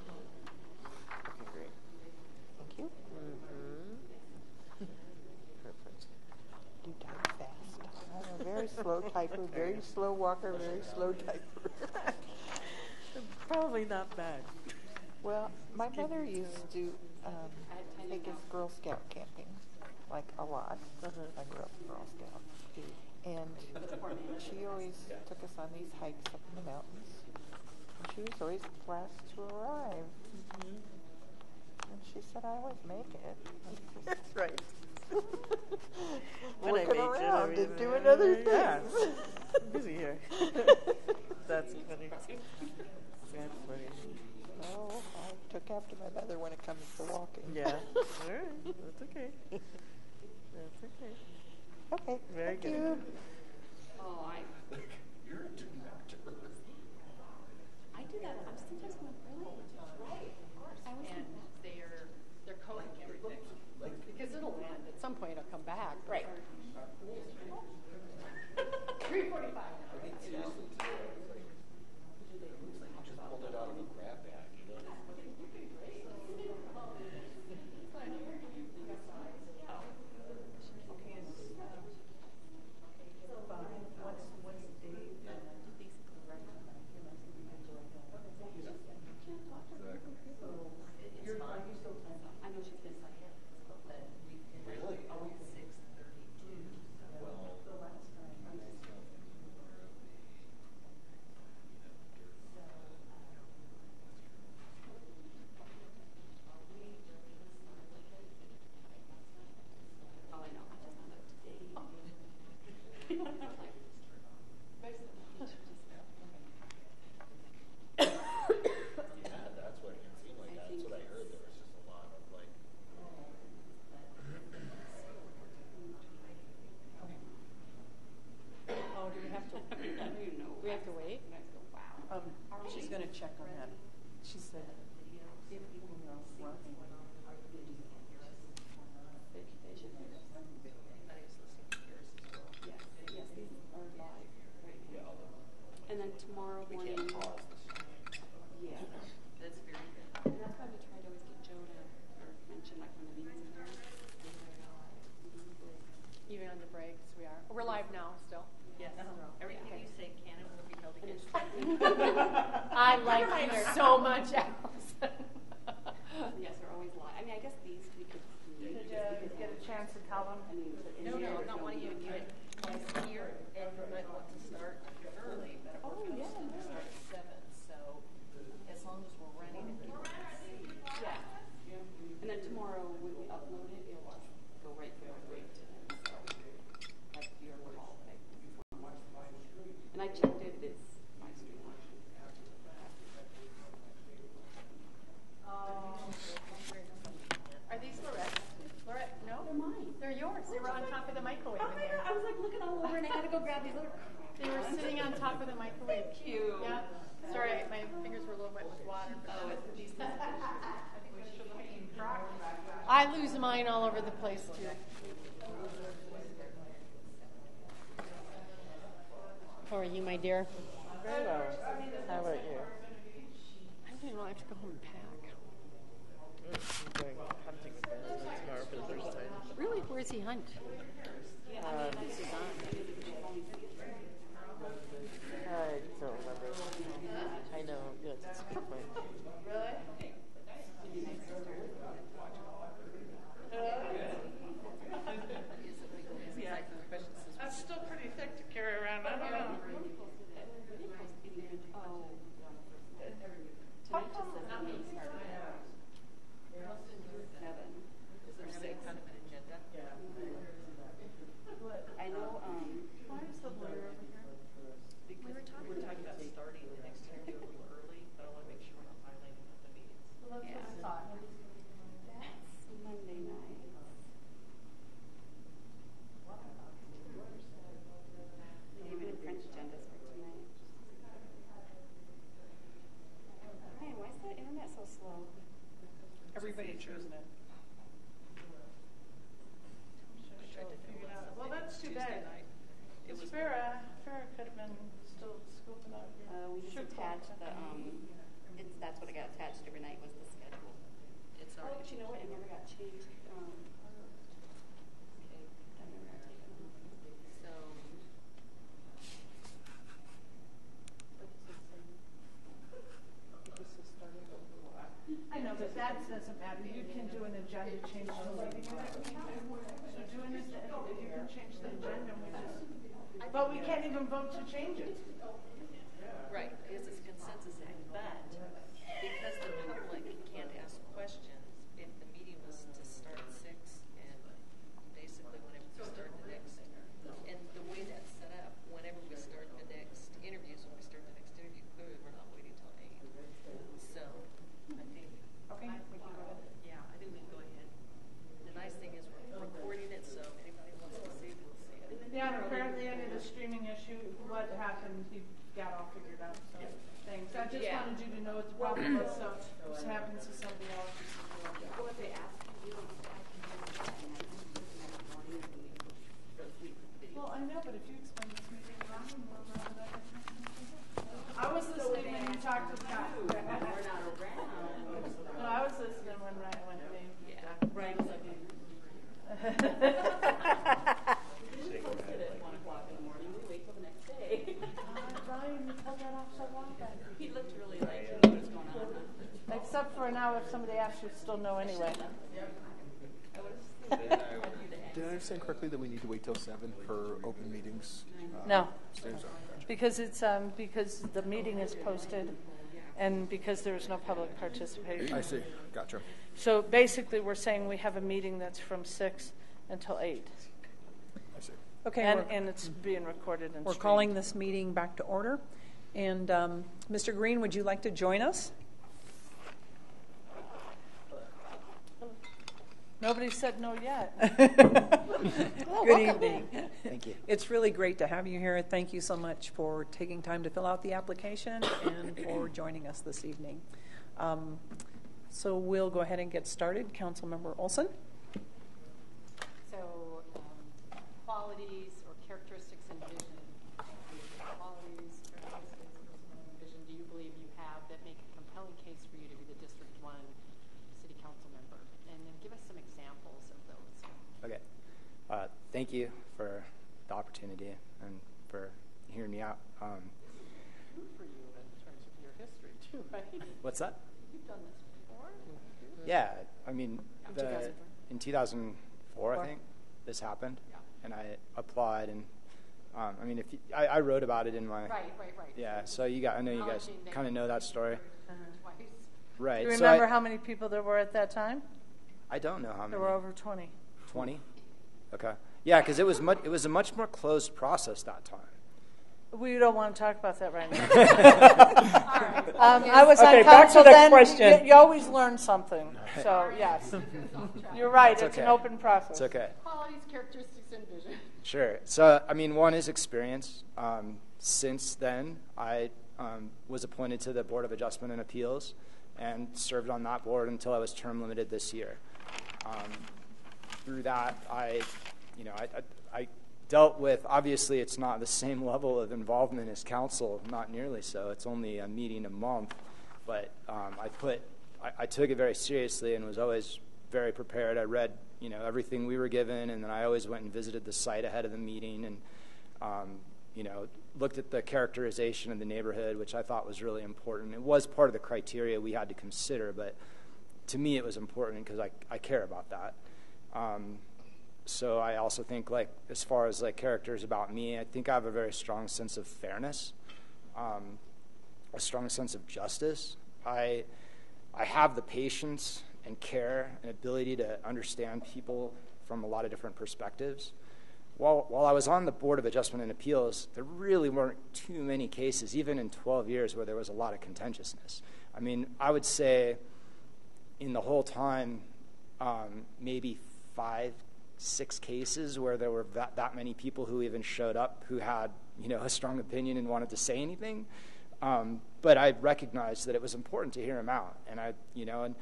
[SPEAKER 5] Okay, great.
[SPEAKER 10] Thank you.
[SPEAKER 5] Perfect.
[SPEAKER 10] You type fast. I'm a very slow typer, very slow walker, very slow typer.
[SPEAKER 5] Probably not bad.
[SPEAKER 10] Well, my mother used to take us Girl Scout camping, like a lot. I grew up Girl Scout. And she always took us on these hikes up in the mountains. And she was always the last to arrive. And she said, I always make it.
[SPEAKER 5] That's right. When I
[SPEAKER 10] Looking
[SPEAKER 5] make it,
[SPEAKER 10] around
[SPEAKER 5] I
[SPEAKER 10] and
[SPEAKER 5] mean,
[SPEAKER 10] doing other things.
[SPEAKER 5] yeah. I'm busy here. That's funny. That's funny.
[SPEAKER 10] Oh, I took after my mother when it comes to walking.
[SPEAKER 5] Yeah. All right. That's okay. That's okay.
[SPEAKER 10] Okay.
[SPEAKER 5] Very
[SPEAKER 10] thank
[SPEAKER 5] good.
[SPEAKER 10] you.
[SPEAKER 9] Oh,
[SPEAKER 8] You're a director.
[SPEAKER 9] I do that. I'm sometimes going, really? Right, of course. I was
[SPEAKER 4] And they're coding everything. Because it'll land. At some point it'll come back.
[SPEAKER 7] Right.
[SPEAKER 4] 3:45.
[SPEAKER 11] Pulled it out of a grab bag, you know?
[SPEAKER 1] Once Dave,
[SPEAKER 9] I'm not coming to meetings in here.
[SPEAKER 4] Even on the breaks, we are. We're live now still.
[SPEAKER 12] Yes. Everything you say can and will be held against you.
[SPEAKER 4] I like you so much, Allison.
[SPEAKER 9] Yes, we're always live. I mean, I guess these we could.
[SPEAKER 2] Did you get a chance to tell them?
[SPEAKER 9] I mean,
[SPEAKER 12] No, I'm not wanting you to give it here, and you might want to start early, but we're posting to start at 7, so as long as we're running and people can see.
[SPEAKER 9] Yeah. And then tomorrow when we upload it, it'll just go right through our break to them. So like your call. And I checked it. It's my stream.
[SPEAKER 4] Are these Lorette? Lorette, no?
[SPEAKER 9] They're mine.
[SPEAKER 4] They're yours. They were on top of the microwave in there.
[SPEAKER 9] I was like looking all over and I had to go grab these other.
[SPEAKER 4] They were sitting on top of the microwave.
[SPEAKER 9] Thank you.
[SPEAKER 4] Yeah. Sorry, my fingers were a little wet with water.
[SPEAKER 9] Oh, it's these things.
[SPEAKER 4] I lose mine all over the place too. How are you, my dear?
[SPEAKER 5] Hello. How about you?
[SPEAKER 4] I don't know. I have to go home and pack.
[SPEAKER 5] I'm going hunting with my husband tomorrow for the first time.
[SPEAKER 4] Really? Where does he hunt?
[SPEAKER 5] This is on. I don't remember. I know. Yes, it's a good point.
[SPEAKER 2] That's still pretty thick to carry around. I don't know. How come?
[SPEAKER 12] Is there some kind of an agenda?
[SPEAKER 9] I know.
[SPEAKER 2] Why is the lawyer over here?
[SPEAKER 12] Because we're talking about starting the next interview a little early, but I want to make sure we're not violating the meetings.
[SPEAKER 2] Well, that's what I thought.
[SPEAKER 9] That's Monday night. Even French agendas for tonight. Ryan, why is the internet so slow?
[SPEAKER 1] Everybody's choosing it.
[SPEAKER 2] Well, that's too bad.
[SPEAKER 12] It was
[SPEAKER 2] Farrah could have been still scooping out here.
[SPEAKER 9] We just attached the, that's what I got attached every night was the schedule.
[SPEAKER 12] It's
[SPEAKER 9] Oh,
[SPEAKER 12] already.
[SPEAKER 9] but you know what? It never got changed.
[SPEAKER 12] Okay.
[SPEAKER 9] That never got taken off.
[SPEAKER 12] So,
[SPEAKER 2] I know, but that doesn't matter. You can do an agenda change to the meeting. So doing this, you can change the agenda, and we just, but we can't even vote to change it.
[SPEAKER 12] right, because it's a consensus act, but because the public can't ask questions, if the meeting was to start at 6 and basically whenever we start the next, and the way that's set up, whenever we start the next interviews, when we start the next interview, clearly we're not waiting till 8. So, I think.
[SPEAKER 1] Okay, we can go ahead.
[SPEAKER 12] Yeah, I think we can go ahead. The nice thing is we're recording it, so if anybody wants to see it, we'll see it.
[SPEAKER 2] Yeah, and apparently under the streaming issue, what happened, he got all figured out, so, thanks. I just wanted you to know what the problem was, so if this happens to somebody else.
[SPEAKER 9] What they asked you to do, I can do that, and I can do it next morning and we for the week video.
[SPEAKER 2] Well, I know, but if you explain this meeting wrong, we'll know that. I was listening when you talked to Scott.
[SPEAKER 9] We're not around.
[SPEAKER 2] No, I was listening when Ryan went to me.
[SPEAKER 9] Yeah, Brian was like, we post it at 1 o'clock in the morning. We wait till the next day.
[SPEAKER 2] Ryan, you pulled that off so long back.
[SPEAKER 9] He looked really like he knew what was going on.
[SPEAKER 2] Except for now, if somebody asks, you still know anyway.
[SPEAKER 6] Did I understand correctly that we need to wait till 7 for open meetings?
[SPEAKER 2] No,
[SPEAKER 6] Stands up. Gotcha.
[SPEAKER 2] because it's because the meeting is posted, and because there is no public participation.
[SPEAKER 6] I see. Gotcha.
[SPEAKER 2] So basically, we're saying we have a meeting that's from 6 until 8.
[SPEAKER 6] I see.
[SPEAKER 1] Okay,
[SPEAKER 2] And it's being recorded and
[SPEAKER 1] we're
[SPEAKER 2] streamed.
[SPEAKER 1] calling this meeting back to order. And Mr. Green, would you like to join us?
[SPEAKER 2] Nobody said no yet.
[SPEAKER 1] Good evening.
[SPEAKER 6] Thank you.
[SPEAKER 1] It's really great to have you here. Thank you so much for taking time to fill out the application and for joining us this evening. So we'll go ahead and get started. Councilmember Olson.
[SPEAKER 4] So, qualities or characteristics and vision. Qualities, characteristics, and vision do you believe you have that make a compelling case for you to be the District 1 City Council member? And then give us some
[SPEAKER 13] thank you for the opportunity and for hearing me out.
[SPEAKER 4] For you in terms of your history too, right?
[SPEAKER 13] What's that?
[SPEAKER 4] You've done this before?
[SPEAKER 13] Yeah, I mean, in 2004,
[SPEAKER 4] Four.
[SPEAKER 13] I think, this happened,
[SPEAKER 4] Yeah.
[SPEAKER 13] and I applied, and I mean, I wrote about it in my
[SPEAKER 4] Right.
[SPEAKER 13] yeah. So I know you guys kind of know that story,
[SPEAKER 4] Twice.
[SPEAKER 13] right?
[SPEAKER 2] Do you
[SPEAKER 13] so
[SPEAKER 2] remember how many people there were at that time?
[SPEAKER 13] I don't know how many.
[SPEAKER 2] There were over 20.
[SPEAKER 13] 20. Okay. Yeah, because it was a much more closed process that time.
[SPEAKER 2] We don't want to talk about that right now.
[SPEAKER 4] All right.
[SPEAKER 2] I was
[SPEAKER 1] Okay,
[SPEAKER 2] on
[SPEAKER 1] back to
[SPEAKER 2] council
[SPEAKER 1] the
[SPEAKER 2] then.
[SPEAKER 1] question.
[SPEAKER 2] You always learn something. So, yes. You're right. It's
[SPEAKER 13] okay.
[SPEAKER 2] an open process.
[SPEAKER 13] It's okay.
[SPEAKER 4] Qualities, characteristics, and vision.
[SPEAKER 13] Sure. So, I mean, one is experience. Since then, I was appointed to the Board of Adjustment and Appeals and served on that board until I was term limited this year. Through that, I dealt with, obviously it's not the same level of involvement as council, not nearly so. It's only a meeting a month, but I took it very seriously and was always very prepared. I read, everything we were given, and then I always went and visited the site ahead of the meeting and, looked at the characterization of the neighborhood, which I thought was really important. It was part of the criteria we had to consider, but to me it was important because I care about that. So I also think, as far as characters about me, I think I have a very strong sense of fairness, a strong sense of justice. I have the patience and care and ability to understand people from a lot of different perspectives. While I was on the Board of Adjustment and Appeals, there really weren't too many cases, even in 12 years, where there was a lot of contentiousness. I mean, I would say in the whole time, maybe 5-6 cases where there were that many people who even showed up who had, a strong opinion and wanted to say anything. But I recognized that it was important to hear him out. And and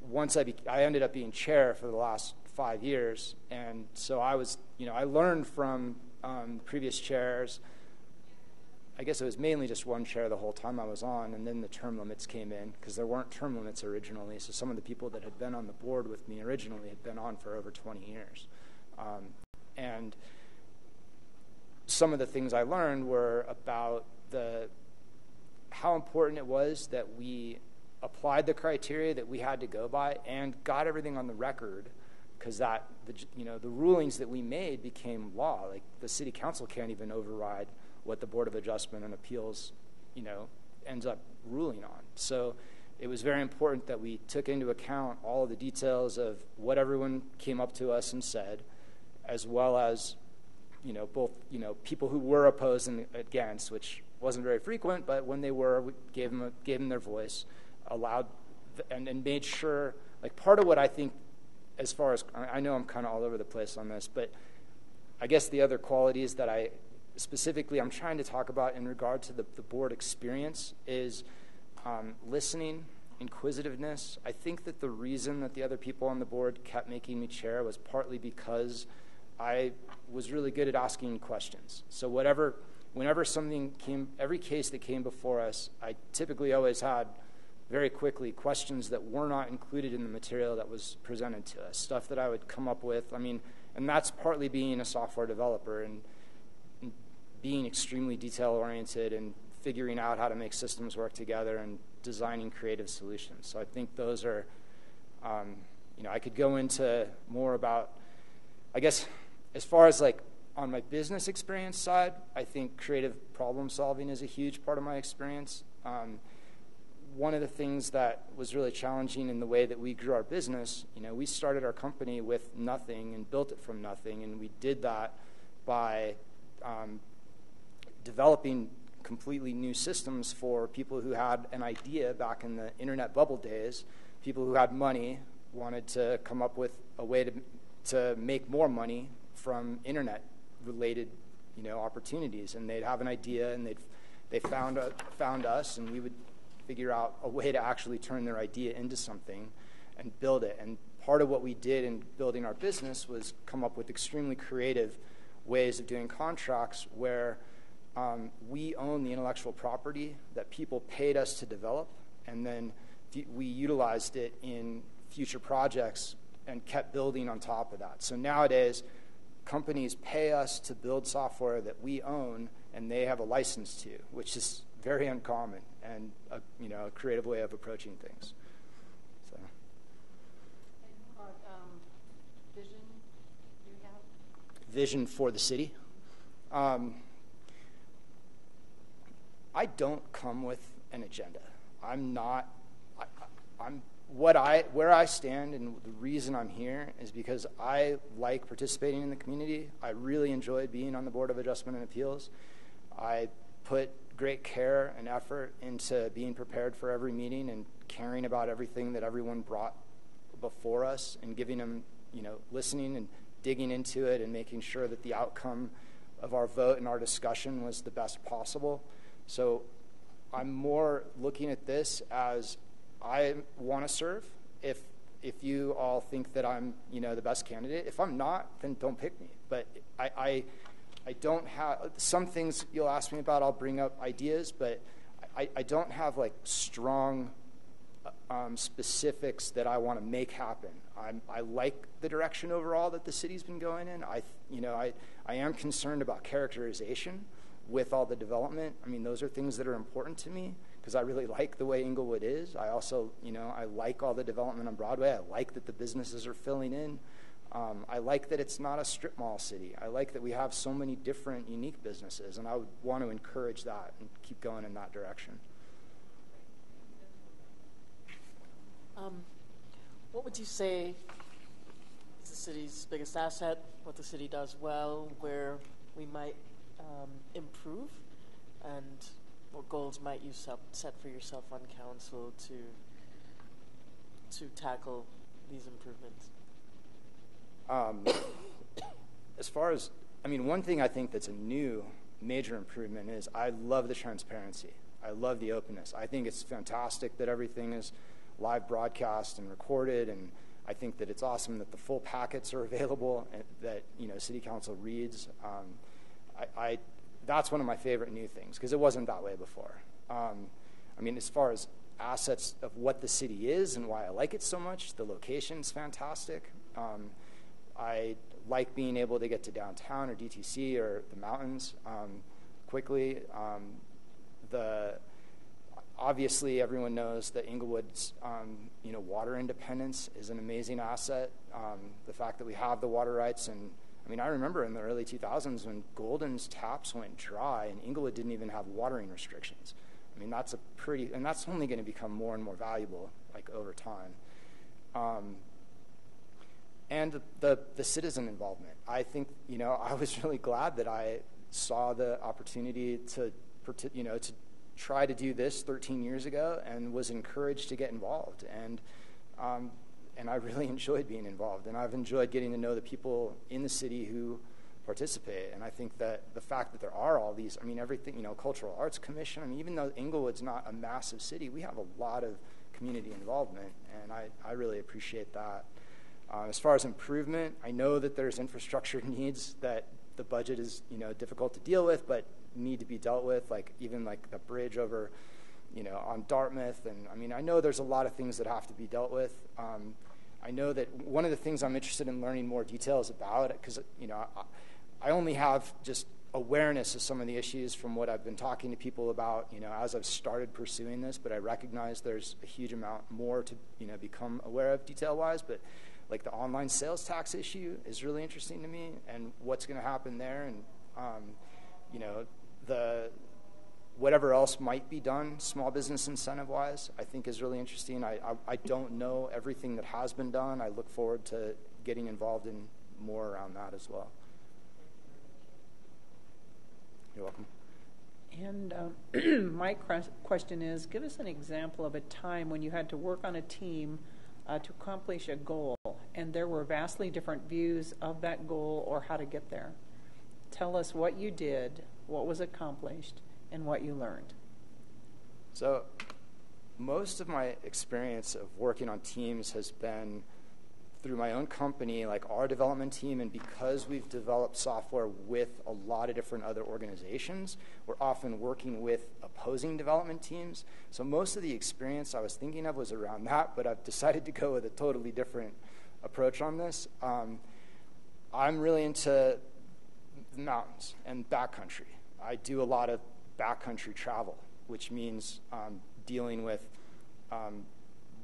[SPEAKER 13] once I ended up being chair for the last 5 years. And so I was, I learned from previous chairs. I guess it was mainly just one chair the whole time I was on, and then the term limits came in because there weren't term limits originally. So some of the people that had been on the board with me originally had been on for over 20 years. And some of the things I learned were about how important it was that we applied the criteria that we had to go by and got everything on the record, because the rulings that we made became law. Like the city council can't even override what the Board of Adjustment and Appeals, ends up ruling on. So it was very important that we took into account all of the details of what everyone came up to us and said, as well as, both, people who were opposed and against, which wasn't very frequent, but when they were, we gave them their voice, allowed, and made sure, part of what I think, as far as, I know I'm kind of all over the place on this, but I guess the other qualities that I'm trying to talk about in regard to the board experience is listening, inquisitiveness. I think that the reason that the other people on the board kept making me chair was partly because I was really good at asking questions. So whenever something every case that came before us, I typically always had very quickly questions that were not included in the material that was presented to us, stuff that I would come up with. And that's partly being a software developer and being extremely detail-oriented and figuring out how to make systems work together and designing creative solutions. So I think those are, I could go into more about, I guess, as far as on my business experience side, I think creative problem solving is a huge part of my experience. One of the things that was really challenging in the way that we grew our business, we started our company with nothing and built it from nothing, and we did that by developing completely new systems for people who had an idea back in the internet bubble days. People who had money wanted to come up with a way to make more money from internet-related, opportunities, and they'd have an idea, and they found us, and we would figure out a way to actually turn their idea into something and build it. And part of what we did in building our business was come up with extremely creative ways of doing contracts where we own the intellectual property that people paid us to develop, and then we utilized it in future projects and kept building on top of that. So nowadays, companies pay us to build software that we own and they have a license to, which is very uncommon and a creative way of approaching things. So.
[SPEAKER 4] And what vision do you have?
[SPEAKER 13] Vision for the city. I don't come with an agenda. I'm not. Where I stand and the reason I'm here is because I like participating in the community. I really enjoyed being on the Board of Adjustment and Appeals. I put great care and effort into being prepared for every meeting and caring about everything that everyone brought before us and giving them, listening and digging into it and making sure that the outcome of our vote and our discussion was the best possible. So I'm more looking at this as I want to serve. If you all think that I'm, the best candidate, if I'm not, then don't pick me. But I don't have some things you'll ask me about. I'll bring up ideas, but I don't have like strong specifics that I want to make happen. I like the direction overall that the city's been going in. I am concerned about characterization with all the development. I mean, those are things that are important to me because I really like the way Inglewood is. I also, I like all the development on Broadway. I like that the businesses are filling in. I like that it's not a strip mall city. I like that we have so many different unique businesses, and I would want to encourage that and keep going in that direction.
[SPEAKER 5] What would you say is the city's biggest asset, what the city does well, where we might improve, and what goals might you set for yourself on council to tackle these improvements?
[SPEAKER 13] As far as, one thing I think that's a new major improvement is I love the transparency. I love the openness. I think it's fantastic that everything is live broadcast and recorded, and I think that it's awesome that the full packets are available and that City Council reads. That's one of my favorite new things because it wasn't that way before. As far as assets of what the city is and why I like it so much, the location's fantastic. I like being able to get to downtown or DTC or the mountains quickly. Obviously, everyone knows that Inglewood's, water independence is an amazing asset. The fact that we have the water rights, and I remember in the early 2000s when Golden's taps went dry and Inglewood didn't even have watering restrictions. That's and that's only going to become more and more valuable, over time. And the citizen involvement. I think, I was really glad that I saw the opportunity to try to do this 13 years ago and was encouraged to get involved. And I really enjoyed being involved. And I've enjoyed getting to know the people in the city who participate. And I think that the fact that there are all these, everything, Cultural Arts Commission, even though Inglewood's not a massive city, we have a lot of community involvement. And I really appreciate that. As far as improvement, I know that there's infrastructure needs that the budget is, difficult to deal with, but need to be dealt with, even the bridge over, on Dartmouth. And I know there's a lot of things that have to be dealt with. I know that one of the things I'm interested in learning more details about, because, I only have just awareness of some of the issues from what I've been talking to people about, as I've started pursuing this, but I recognize there's a huge amount more to, become aware of detail-wise, but the online sales tax issue is really interesting to me and what's going to happen there. And, whatever else might be done small business incentive-wise, I think is really interesting. I don't know everything that has been done. I look forward to getting involved in more around that as well. You're welcome.
[SPEAKER 1] And my question is, give us an example of a time when you had to work on a team to accomplish a goal, and there were vastly different views of that goal or how to get there. Tell us what you did, what was accomplished, and what you learned.
[SPEAKER 13] So most of my experience of working on teams has been through my own company, our development team, and because we've developed software with a lot of different other organizations, we're often working with opposing development teams. So most of the experience I was thinking of was around that, but I've decided to go with a totally different approach on this. I'm really into the mountains and backcountry. I do a lot of backcountry travel, which means dealing with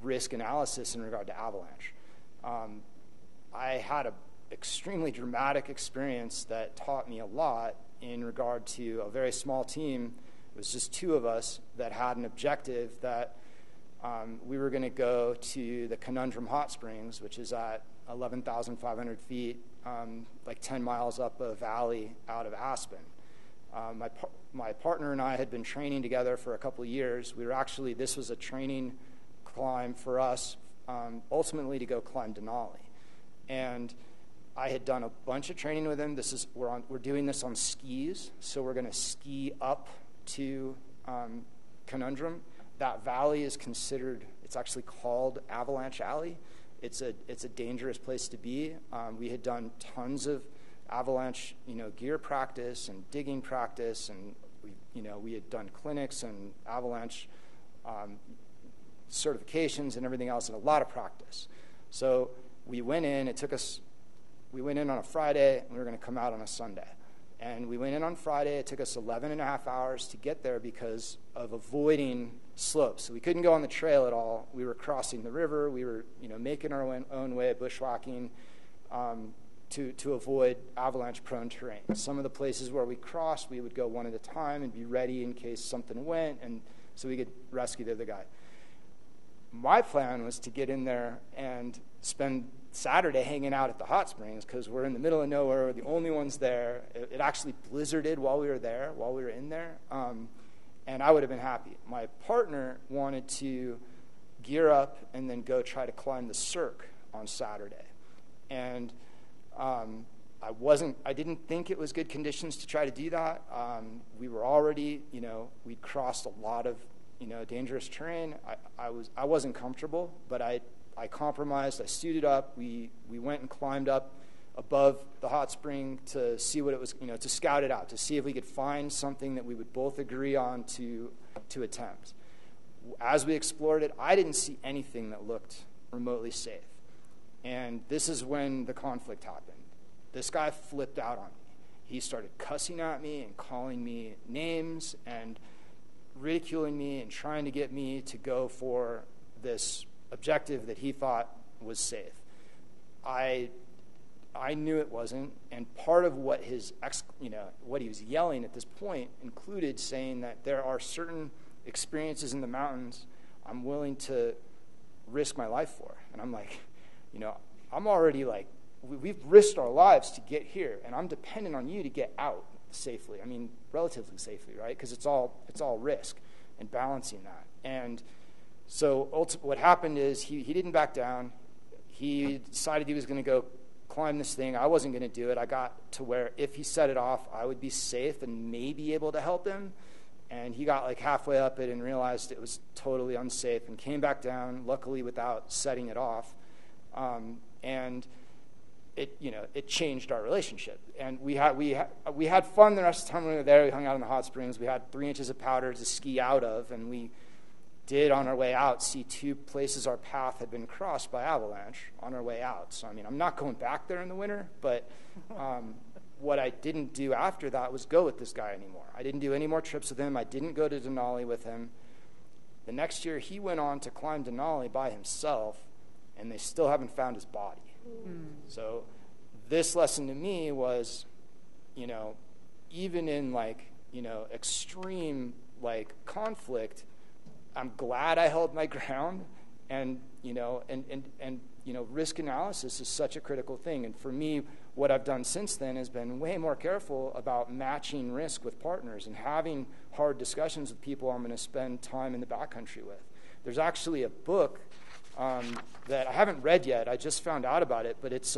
[SPEAKER 13] risk analysis in regard to avalanche. I had an extremely dramatic experience that taught me a lot in regard to a very small team. It was just two of us that had an objective that we were going to go to the Conundrum Hot Springs, which is at 11,500 feet, like 10 miles up a valley out of Aspen. My partner and I had been training together for a couple of years. This was a training climb for us, ultimately to go climb Denali. And I had done a bunch of training with him. We're doing this on skis, so we're going to ski up to Conundrum. That valley is it's actually called Avalanche Alley. It's a dangerous place to be. We had done tons of avalanche, gear practice and digging practice, and we had done clinics and avalanche certifications and everything else, and a lot of practice. So we went in. We went in on a Friday, and we were going to come out on a Sunday. And we went in on Friday. It took us 11 and a half hours to get there because of avoiding slopes. So we couldn't go on the trail at all. We were crossing the river. We were, making our own way, bushwhacking, to avoid avalanche-prone terrain. Some of the places where we crossed, we would go one at a time and be ready in case something went, and so we could rescue the other guy. My plan was to get in there and spend Saturday hanging out at the hot springs because we're in the middle of nowhere. We're the only ones there. It actually blizzarded while we were in there, and I would have been happy. My partner wanted to gear up and then go try to climb the Cirque on Saturday. And I didn't think it was good conditions to try to do that. We were already, we'd crossed a lot of, dangerous terrain. I wasn't comfortable, but I compromised. I suited up. We went and climbed up above the hot spring to see what it was, to scout it out, to see if we could find something that we would both agree on to attempt. As we explored it, I didn't see anything that looked remotely safe. And this is when the conflict happened. This guy flipped out on me. He started cussing at me and calling me names and ridiculing me and trying to get me to go for this objective that he thought was safe. I knew it wasn't, and part of what what he was yelling at this point included saying that there are certain experiences in the mountains I'm willing to risk my life for. And I'm like, I'm already we've risked our lives to get here, and I'm dependent on you to get out safely. I mean, relatively safely, right? Because it's all risk and balancing that. And so what happened is he didn't back down. He decided he was going to go climb this thing. I wasn't going to do it. I got to where if he set it off, I would be safe and maybe able to help him. And he got halfway up it and realized it was totally unsafe and came back down, luckily without setting it off. And it changed our relationship. And we had fun the rest of the time we were there. We hung out in the hot springs. We had 3 inches of powder to ski out of, and we did on our way out see 2 places our path had been crossed by avalanche on our way out. So I'm not going back there in the winter, but what I didn't do after that was go with this guy anymore. I didn't do any more trips with him. I didn't go to Denali with him. The next year, he went on to climb Denali by himself, and they still haven't found his body. So this lesson to me was, even in extreme conflict, I'm glad I held my ground, and risk analysis is such a critical thing. And for me, what I've done since then has been way more careful about matching risk with partners and having hard discussions with people I'm going to spend time in the backcountry with. There's actually a book that I haven't read yet. I just found out about it, but it's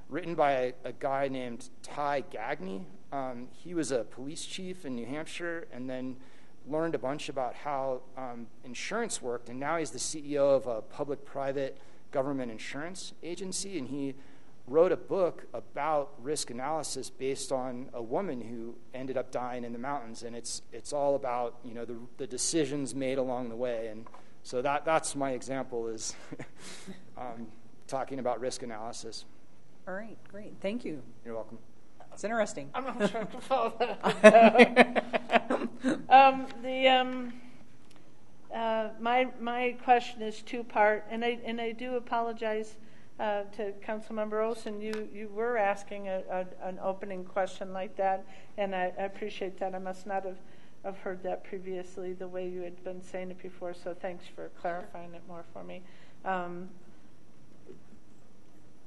[SPEAKER 13] written by a guy named Ty Gagney. He was a police chief in New Hampshire and then learned a bunch about how insurance worked, and now he's the CEO of a public-private government insurance agency, and he wrote a book about risk analysis based on a woman who ended up dying in the mountains, and it's all about the decisions made along the way. And so that's my example is talking about risk analysis.
[SPEAKER 1] All right, great. Thank you.
[SPEAKER 13] You're welcome.
[SPEAKER 1] It's interesting.
[SPEAKER 2] I'm not trying to follow that. My question is two-part, and I do apologize to Councilmember Olson. You were asking an opening question like that, and I appreciate that. I must not have heard that previously the way you had been saying it before, so thanks for clarifying it more for me.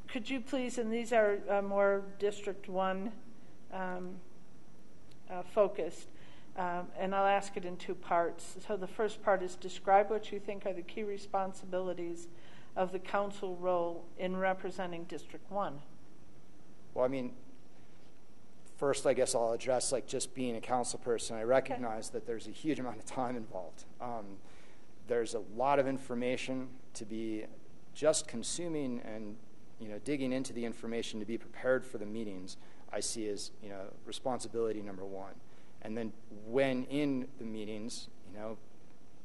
[SPEAKER 2] Could you please, and these are more District 1 focused, and I'll ask it in two parts. So the first part is describe what you think are the key responsibilities of the council role in representing District 1.
[SPEAKER 13] Well, I mean, first, I guess I'll address like just being a council person. I recognize that there's a huge amount of time involved. There's a lot of information to be just consuming and digging into the information to be prepared for the meetings. I see as responsibility number one, and then when in the meetings,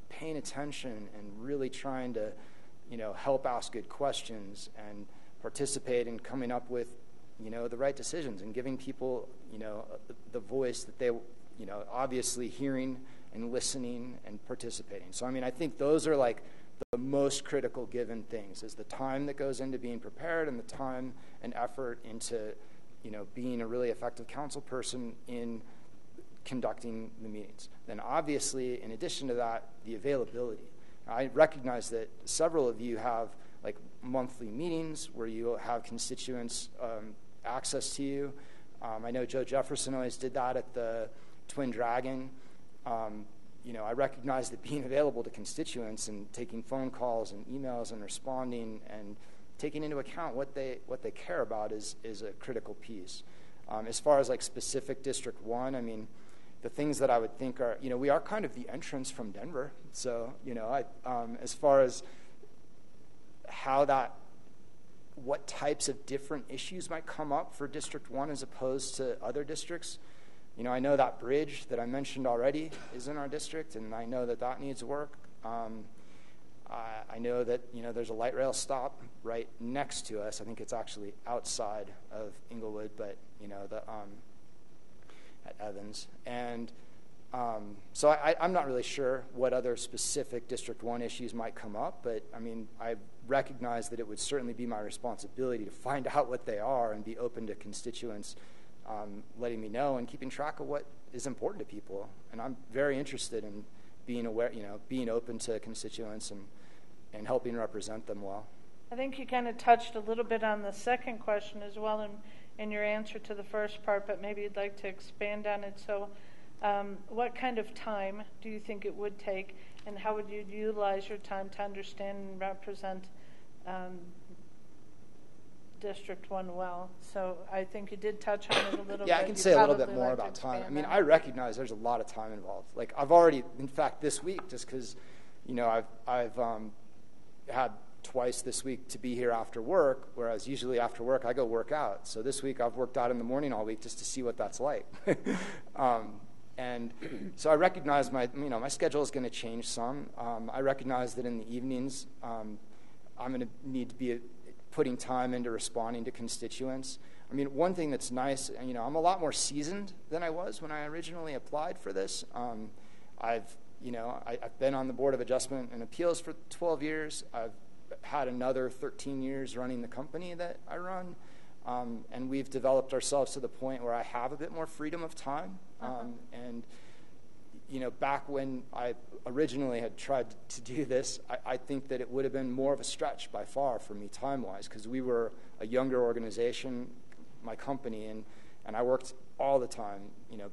[SPEAKER 13] paying attention and really trying to help ask good questions and participate in coming up with the right decisions and giving people the voice that they obviously hearing and listening and participating. So I mean, I think those are like the most critical given things, is the time that goes into being prepared and the time and effort into being a really effective council person in conducting the meetings. Then obviously, in addition to that, the availability. I recognize that several of you have like monthly meetings where you have constituents access to you. I know Joe Jefferson always did that at the Twin Dragon. I recognize that being available to constituents and taking phone calls and emails and responding and taking into account what they care about is a critical piece. As far as like specific District 1, I mean, the things that I would think are, we are kind of the entrance from Denver. So, as far as what types of different issues might come up for District 1 as opposed to other districts, I know that bridge that I mentioned already is in our district, and I know that needs work. I know that, there's a light rail stop right next to us. I think it's actually outside of Inglewood, but, at Evans. And so I'm not really sure what other specific District 1 issues might come up, but, I mean, I recognize that it would certainly be my responsibility to find out what they are and be open to constituents letting me know and keeping track of what is important to people. And I'm very interested in being aware, being open to constituents and helping represent them well.
[SPEAKER 2] I think you kind of touched a little bit on the second question as well in your answer to the first part, but maybe you'd like to expand on it. So what kind of time do you think it would take, and how would you utilize your time to understand and represent District 1 well? So I think you did touch on it a little bit.
[SPEAKER 13] Yeah, I can say a little bit more about time. I mean, I recognize there's a lot of time involved. Like I've already, in fact, this week, just because, I've had twice this week to be here after work, whereas usually after work I go work out. So this week I've worked out in the morning all week just to see what that's like. And so I recognize my schedule is going to change some. I recognize that in the evenings I'm going to need to be putting time into responding to constituents. I mean, one thing that's nice, I'm a lot more seasoned than I was when I originally applied for this. I've been on the Board of Adjustment and Appeals for 12 years. I've had another 13 years running the company that I run. And we've developed ourselves to the point where I have a bit more freedom of time. And, back when I originally had tried to do this, I think that it would have been more of a stretch by far for me time-wise, because we were a younger organization, my company, and I worked all the time,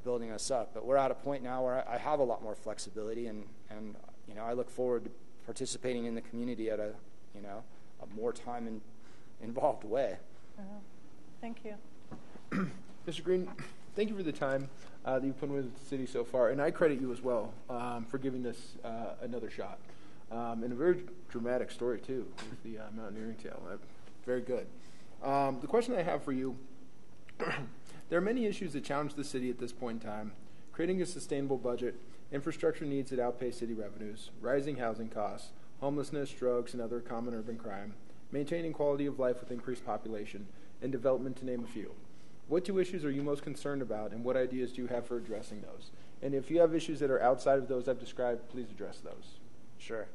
[SPEAKER 13] building us up. But we're at a point now where I have a lot more flexibility, and I look forward to participating in the community at a more time involved way.
[SPEAKER 2] Thank you.
[SPEAKER 6] Mr. Green, thank you for the time that you've put with the city so far, and I credit you as well for giving this another shot. And a very dramatic story, too, with the mountaineering tale. Very good. The question I have for you, there are many issues that challenge the city at this point in time: creating a sustainable budget, infrastructure needs that outpace city revenues, rising housing costs, homelessness, drugs, and other common urban crime, maintaining quality of life with increased population, and development, to name a few. What two issues are you most concerned about, and what ideas do you have for addressing those? And if you have issues that are outside of those I've described, please address those.
[SPEAKER 13] Sure.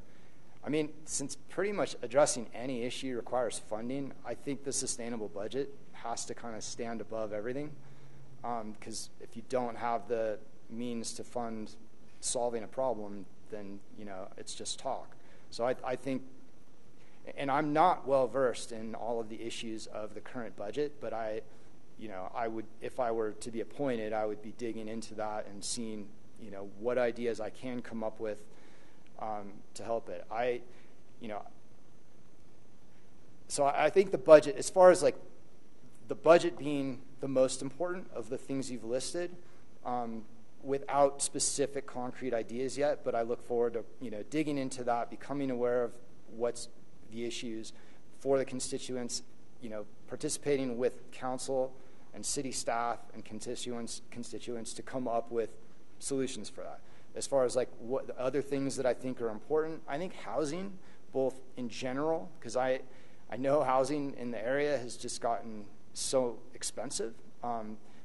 [SPEAKER 13] I mean, since pretty much addressing any issue requires funding, I think the sustainable budget has to kind of stand above everything. Because if you don't have the means to fund solving a problem, then, it's just talk. So I think, and I'm not well versed in all of the issues of the current budget, but I would, if I were to be appointed, I would be digging into that and seeing, what ideas I can come up with to help it. So I think the budget, as far as like the budget being the most important of the things you've listed, without specific concrete ideas yet, but I look forward to, digging into that, becoming aware of what's the issues for the constituents, participating with council and city staff and constituents to come up with solutions for that. As far as like what the other things that I think are important, I think housing, both in general, because I know housing in the area has just gotten so expensive.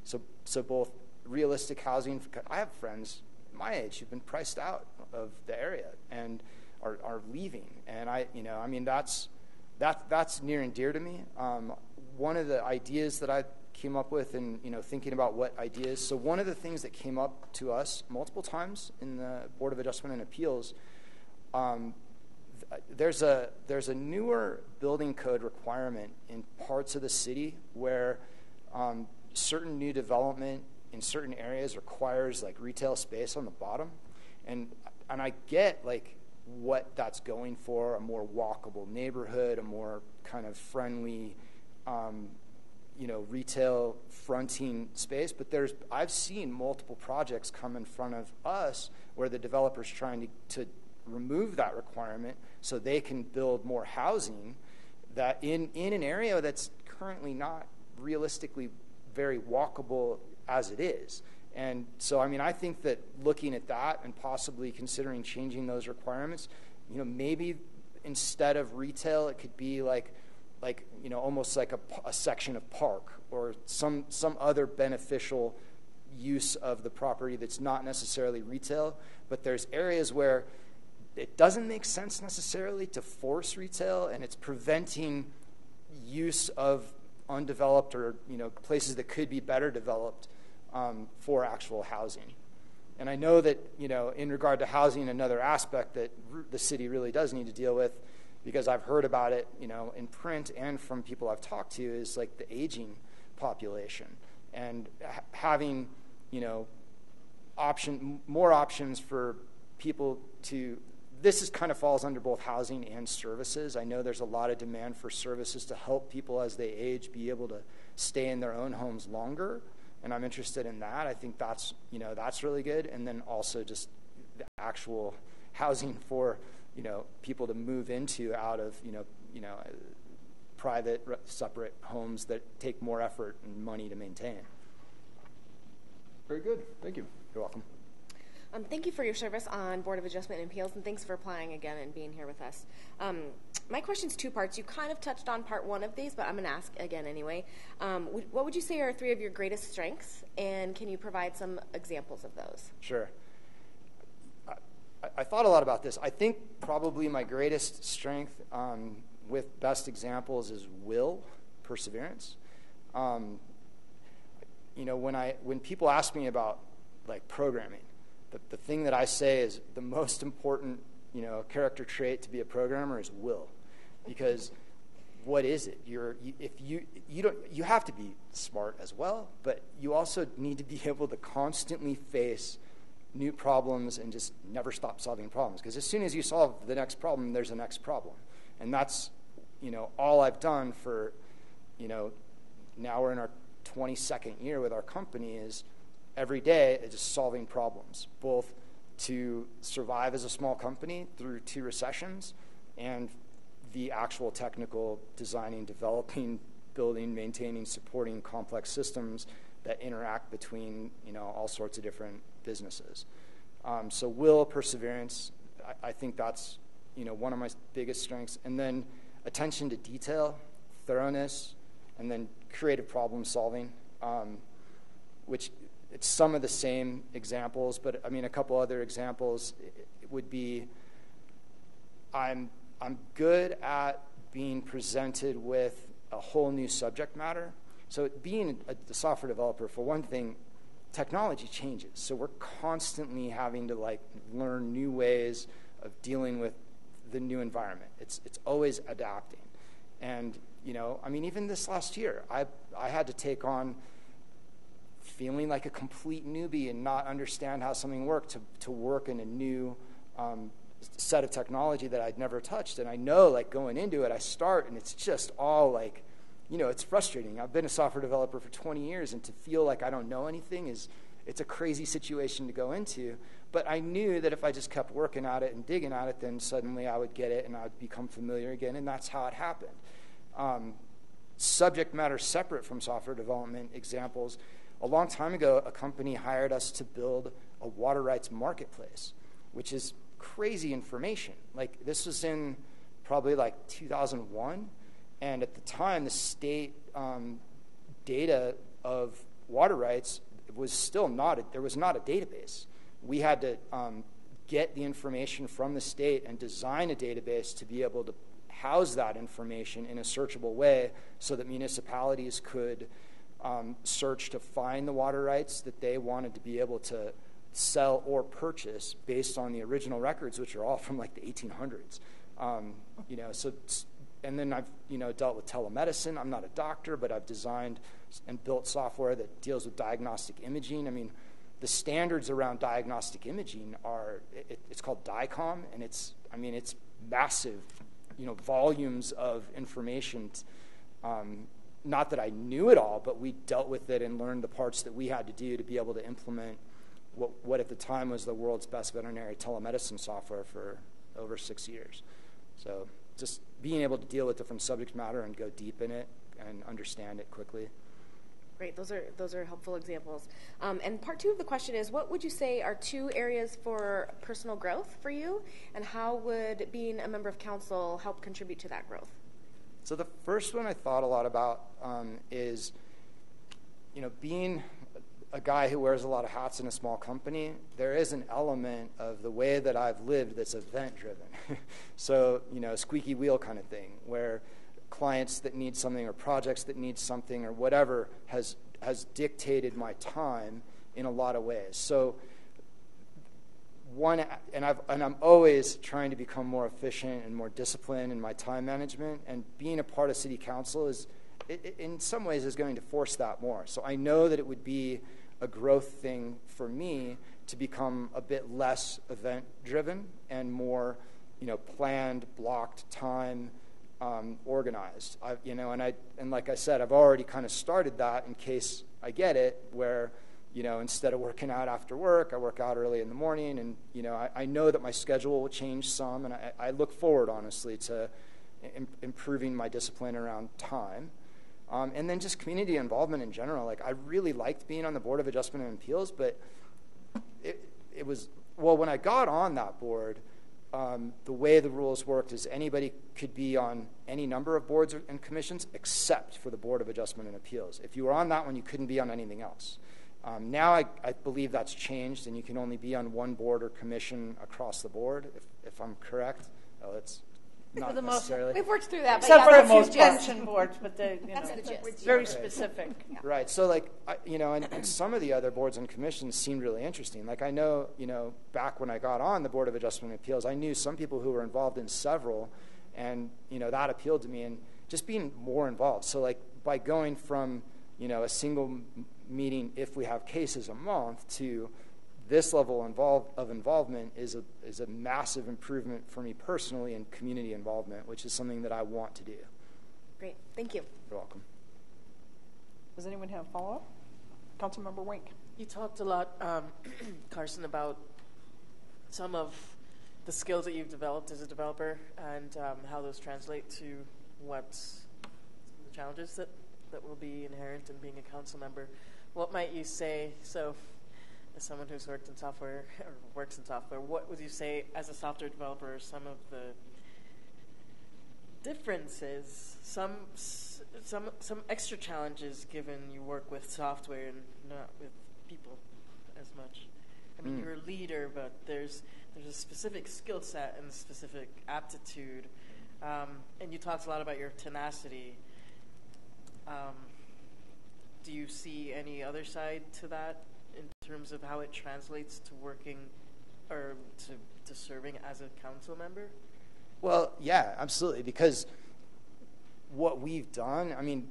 [SPEAKER 13] So both realistic housing. I have friends my age who've been priced out of the area and are leaving, and that's near and dear to me. One of the ideas that I came up with, and thinking about what ideas. So one of the things that came up to us multiple times in the Board of Adjustment and Appeals, there's a newer building code requirement in parts of the city where certain new development in certain areas requires like retail space on the bottom, and I get like what that's going for, a more walkable neighborhood, a more kind of friendly retail fronting space, but I've seen multiple projects come in front of us where the developer's trying to remove that requirement so they can build more housing that in an area that's currently not realistically very walkable as it is. And so, I think that looking at that and possibly considering changing those requirements, maybe instead of retail, it could be like almost like a section of park or some other beneficial use of the property that's not necessarily retail. But there's areas where it doesn't make sense necessarily to force retail, and it's preventing use of undeveloped or places that could be better developed for actual housing. And I know that in regard to housing, another aspect that the city really does need to deal with, because I've heard about it in print and from people I've talked to, is like the aging population and having more options for people to. This kind of falls under both housing and services. I know there's a lot of demand for services to help people as they age be able to stay in their own homes longer, and I'm interested in that. I think that's really good. And then also just the actual housing for people to move into out of private separate homes that take more effort and money to maintain.
[SPEAKER 6] Very good. Thank you.
[SPEAKER 13] You're welcome.
[SPEAKER 7] Thank you for your service on Board of Adjustment and Appeals, and thanks for applying again and being here with us. My question's two parts. You kind of touched on part one of these, but I'm going to ask again anyway. What would you say are three of your greatest strengths, and can you provide some examples of those?
[SPEAKER 13] Sure. I thought a lot about this. I think probably my greatest strength with best examples is perseverance. When people ask me about like programming, the thing that I say is the most important, character trait to be a programmer is will, because what is it? You have to be smart as well, but you also need to be able to constantly face new problems and just never stop solving problems. Because as soon as you solve the next problem, there's a next problem, and that's all I've done for now we're in our 22nd year with our company is. Every day, it's just solving problems, both to survive as a small company through 2 recessions and the actual technical designing, developing, building, maintaining, supporting complex systems that interact between all sorts of different businesses. So perseverance, I think that's one of my biggest strengths. And then attention to detail, thoroughness, and then creative problem solving, which it's some of the same examples, but I mean a couple other examples would be I'm good at being presented with a whole new subject matter. So being a software developer, for one thing, technology changes. So we're constantly having to like learn new ways of dealing with the new environment. It's always adapting. And, I mean, even this last year, I had to take on feeling like a complete newbie and not understand how something worked to work in a new set of technology that I'd never touched. And I know, like, going into it, I start, and it's just all, like, it's frustrating. I've been a software developer for 20 years, and to feel like I don't know anything it's a crazy situation to go into. But I knew that if I just kept working at it and digging at it, then suddenly I would get it, and I would become familiar again, and that's how it happened. Subject matter separate from software development examples. A long time ago, a company hired us to build a water rights marketplace, which is crazy information. Like, this was in probably like 2001, and at the time, the state data of water rights was still there was not a database. We had to get the information from the state and design a database to be able to house that information in a searchable way so that municipalities could search to find the water rights that they wanted to be able to sell or purchase based on the original records, which are all from like the 1800s. And then I've dealt with telemedicine. I'm not a doctor, but I've designed and built software that deals with diagnostic imaging. I mean, the standards around diagnostic imaging it's called DICOM, and it's massive, volumes of information. Not that I knew it all, but we dealt with it and learned the parts that we had to do to be able to implement what at the time was the world's best veterinary telemedicine software for over 6 years. So just being able to deal with different subject matter and go deep in it and understand it quickly.
[SPEAKER 7] Great, those are helpful examples. And part two of the question is, what would you say are 2 areas for personal growth for you, and how would being a member of council help contribute to that growth?
[SPEAKER 13] So the first one I thought a lot about is, being a guy who wears a lot of hats in a small company, there is an element of the way that I've lived that's event-driven. So, squeaky wheel kind of thing, where clients that need something or projects that need something or whatever has dictated my time in a lot of ways. So I'm always trying to become more efficient and more disciplined in my time management, and being a part of city council in some ways is going to force that more. So I know that it would be a growth thing for me to become a bit less event-driven and more, planned, blocked time, organized. And like I said, I've already kind of started that in case I get it, where instead of working out after work, I work out early in the morning, and I know that my schedule will change some, and I look forward, honestly, to improving my discipline around time. And then just community involvement in general. Like, I really liked being on the Board of Adjustment and Appeals, but it was, when I got on that board, the way the rules worked is anybody could be on any number of boards and commissions except for the Board of Adjustment and Appeals. If you were on that one, you couldn't be on anything else. Now I believe that's changed, and you can only be on one board or commission across the board, if I'm correct. Oh, it's not necessarily.
[SPEAKER 7] We've worked through that.
[SPEAKER 2] Except
[SPEAKER 7] but
[SPEAKER 2] for a few pension boards, but
[SPEAKER 7] that's the gist.
[SPEAKER 2] it's very specific.
[SPEAKER 7] Yeah.
[SPEAKER 13] Right. So, like, and some of the other boards and commissions seemed really interesting. Like, I know, back when I got on the Board of Adjustment and Appeals, I knew some people who were involved in several, and, that appealed to me, and just being more involved. So, like, by going from, a single meeting, if we have cases a month, to this level of involvement is a massive improvement for me personally in community involvement, which is something that I want to do.
[SPEAKER 7] Great. Thank you.
[SPEAKER 13] You're welcome.
[SPEAKER 1] Does anyone have a follow-up? Councilmember Wink.
[SPEAKER 5] You talked a lot, Carson, about some of the skills that you've developed as a developer and how those translate to what's the challenges that will be inherent in being a council member. What might you say, so as someone who's worked in software or works in software, what would you say as a software developer are some of the differences, some extra challenges given you work with software and not with people as much. I mean, you're a leader, but there's a specific skill set and a specific aptitude. And you talked a lot about your tenacity. Do you see any other side to that in terms of how it translates to working or to serving as a council member?
[SPEAKER 13] Well, yeah, absolutely. Because what we've done, I mean,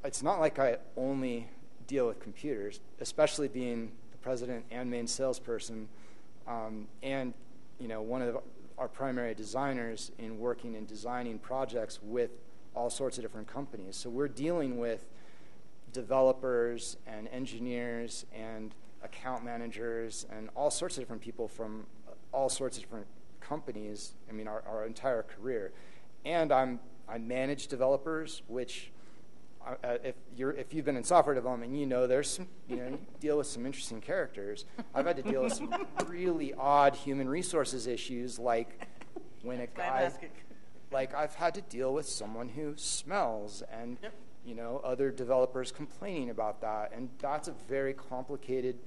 [SPEAKER 13] it's not like I only deal with computers, especially being the president and main salesperson, and one of our primary designers in working and designing projects with all sorts of different companies. So we're dealing with developers and engineers and account managers and all sorts of different people from all sorts of different companies. I mean, our entire career. And I manage developers, which if you've been in software development, there's some, you deal with some interesting characters. I've had to deal with some really odd human resources issues, like when a guy, like I've had to deal with someone who smells, and other developers complaining about that, and that's a very complicated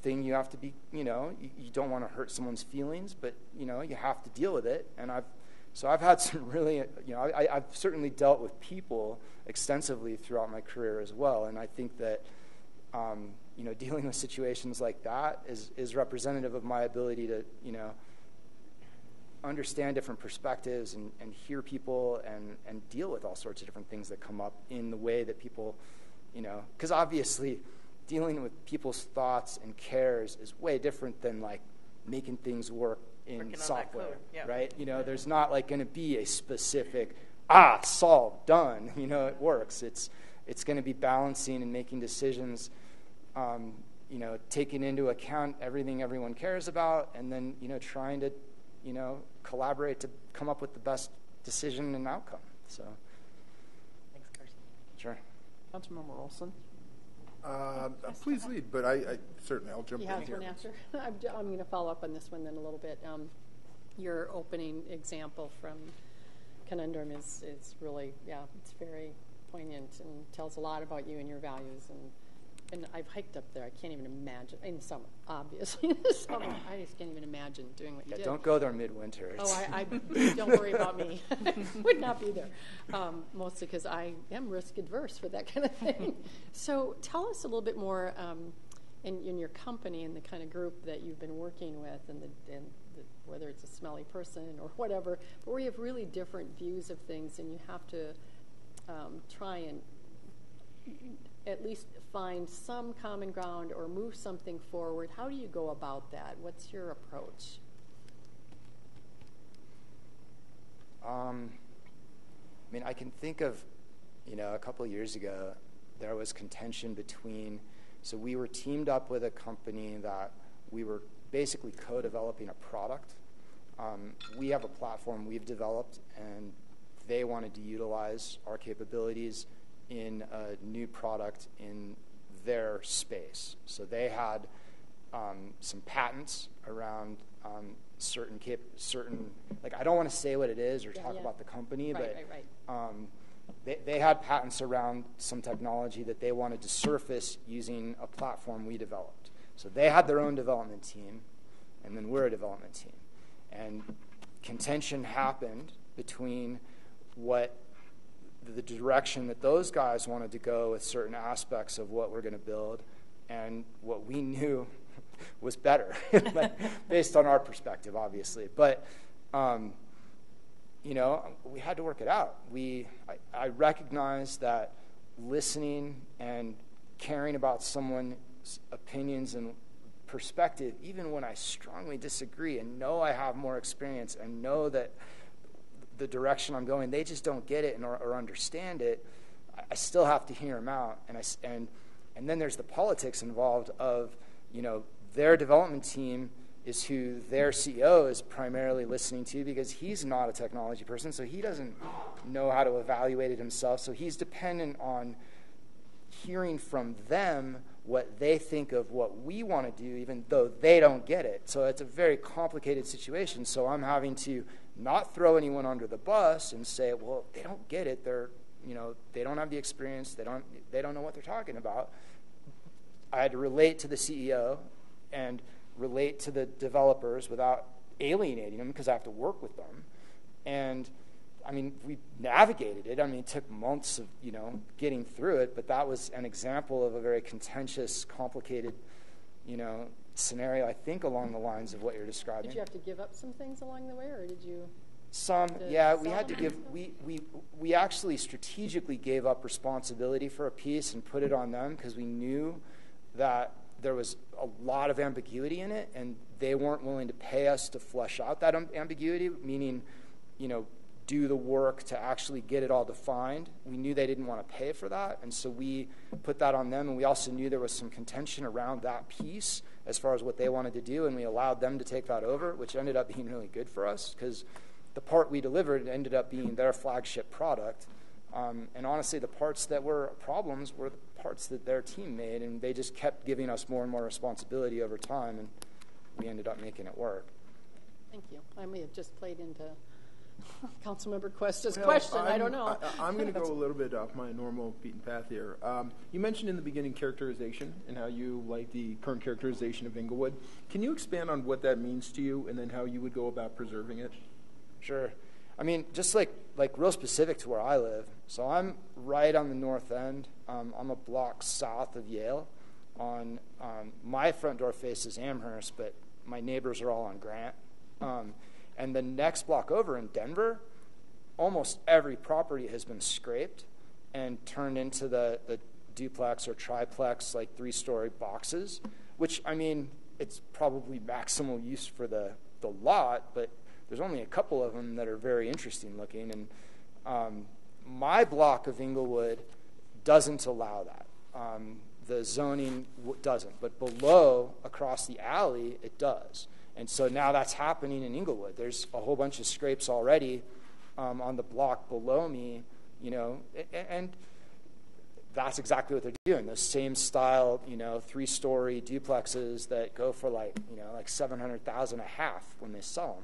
[SPEAKER 13] thing. You have to be, you don't want to hurt someone's feelings, but you have to deal with it. And I've had some really, I've certainly dealt with people extensively throughout my career as well. And I think that, dealing with situations like that is representative of my ability to, understand different perspectives and hear people and deal with all sorts of different things that come up in the way that people, because obviously dealing with people's thoughts and cares is way different than like making things work in software, right? There's not like going to be a specific, solved, done, it works. It's going to be balancing and making decisions, taking into account everything everyone cares about, and then, trying to, collaborate to come up with the best decision and outcome. So,
[SPEAKER 5] thanks, Carson.
[SPEAKER 13] Sure.
[SPEAKER 1] Councilmember Olson.
[SPEAKER 14] Please lead, but I certainly I'll jump in here.
[SPEAKER 4] One after. I'm going to follow up on this one then a little bit. Your opening example from Conundrum is really, it's very poignant and tells a lot about you and your values. And I've hiked up there. I can't even imagine. In the summer, obviously. In the summer, I just can't even imagine doing what you did.
[SPEAKER 13] Don't go there midwinter.
[SPEAKER 4] I don't worry about me. Would not be there. Mostly because I am risk adverse for that kind of thing. So tell us a little bit more in your company and the kind of group that you've been working with, and whether it's a smelly person or whatever, but where you have really different views of things, and you have to try and at least find some common ground or move something forward. How do you go about that? What's your approach?
[SPEAKER 13] I can think of, a couple of years ago, there was contention between, so we were teamed up with a company that we were basically co-developing a product. We have a platform we've developed, and they wanted to utilize our capabilities in a new product in their space. So they had some patents around certain, like I don't want to say what it is or talk about the company, they had patents around some technology that they wanted to surface using a platform we developed. So they had their own development team, and then we're a development team. And contention happened between what the direction that those guys wanted to go with certain aspects of what we're going to build and what we knew was better based on our perspective, obviously. But, we had to work it out. I recognize that listening and caring about someone's opinions and perspective, even when I strongly disagree and know I have more experience and know that the direction I'm going, they just don't get it or understand it, I still have to hear them out. And then there's the politics involved of, their development team is who their CEO is primarily listening to, because he's not a technology person, so he doesn't know how to evaluate it himself. So he's dependent on hearing from them what they think of what we want to do, even though they don't get it. So it's a very complicated situation. So I'm having to not throw anyone under the bus and say, well, they don't get it. They don't have the experience. They don't know what they're talking about. I had to relate to the CEO and relate to the developers without alienating them because I have to work with them. And I mean, we navigated it. I mean, it took months of, getting through it, but that was an example of a very contentious, complicated, scenario, I think, along the lines of what you're describing.
[SPEAKER 4] Did you have to give up some things along the way, or did you?
[SPEAKER 13] Some, yeah, we had to give, we actually strategically gave up responsibility for a piece and put it on them because we knew that there was a lot of ambiguity in it, and they weren't willing to pay us to flesh out that ambiguity, meaning, do the work to actually get it all defined. We knew they didn't want to pay for that, and so we put that on them, and we also knew there was some contention around that piece as far as what they wanted to do, and we allowed them to take that over, which ended up being really good for us because the part we delivered ended up being their flagship product. And honestly, the parts that were problems were the parts that their team made, and they just kept giving us more and more responsibility over time, and we ended up making it work.
[SPEAKER 4] Thank you. I may have just played into Councilmember Cuesta's question. I don't know.
[SPEAKER 6] I'm going to go a little bit off my normal beaten path here. You mentioned in the beginning characterization and how you like the current characterization of Inglewood. Can you expand on what that means to you and then how you would go about preserving it?
[SPEAKER 13] Sure. I mean, just like real specific to where I live. So I'm right on the north end. I'm a block south of Yale. On my front door faces Amherst, but my neighbors are all on Grant. And the next block over in Denver, almost every property has been scraped and turned into the duplex or triplex, like 3-story boxes, which, I mean, it's probably maximal use for the lot, but there's only a couple of them that are very interesting looking. And my block of Inglewood doesn't allow that. The zoning doesn't, but below, across the alley, it does. And so now that's happening in Inglewood. There's a whole bunch of scrapes already on the block below me, and that's exactly what they're doing. Those same style, 3-story duplexes that go for like $700,000 a half when they sell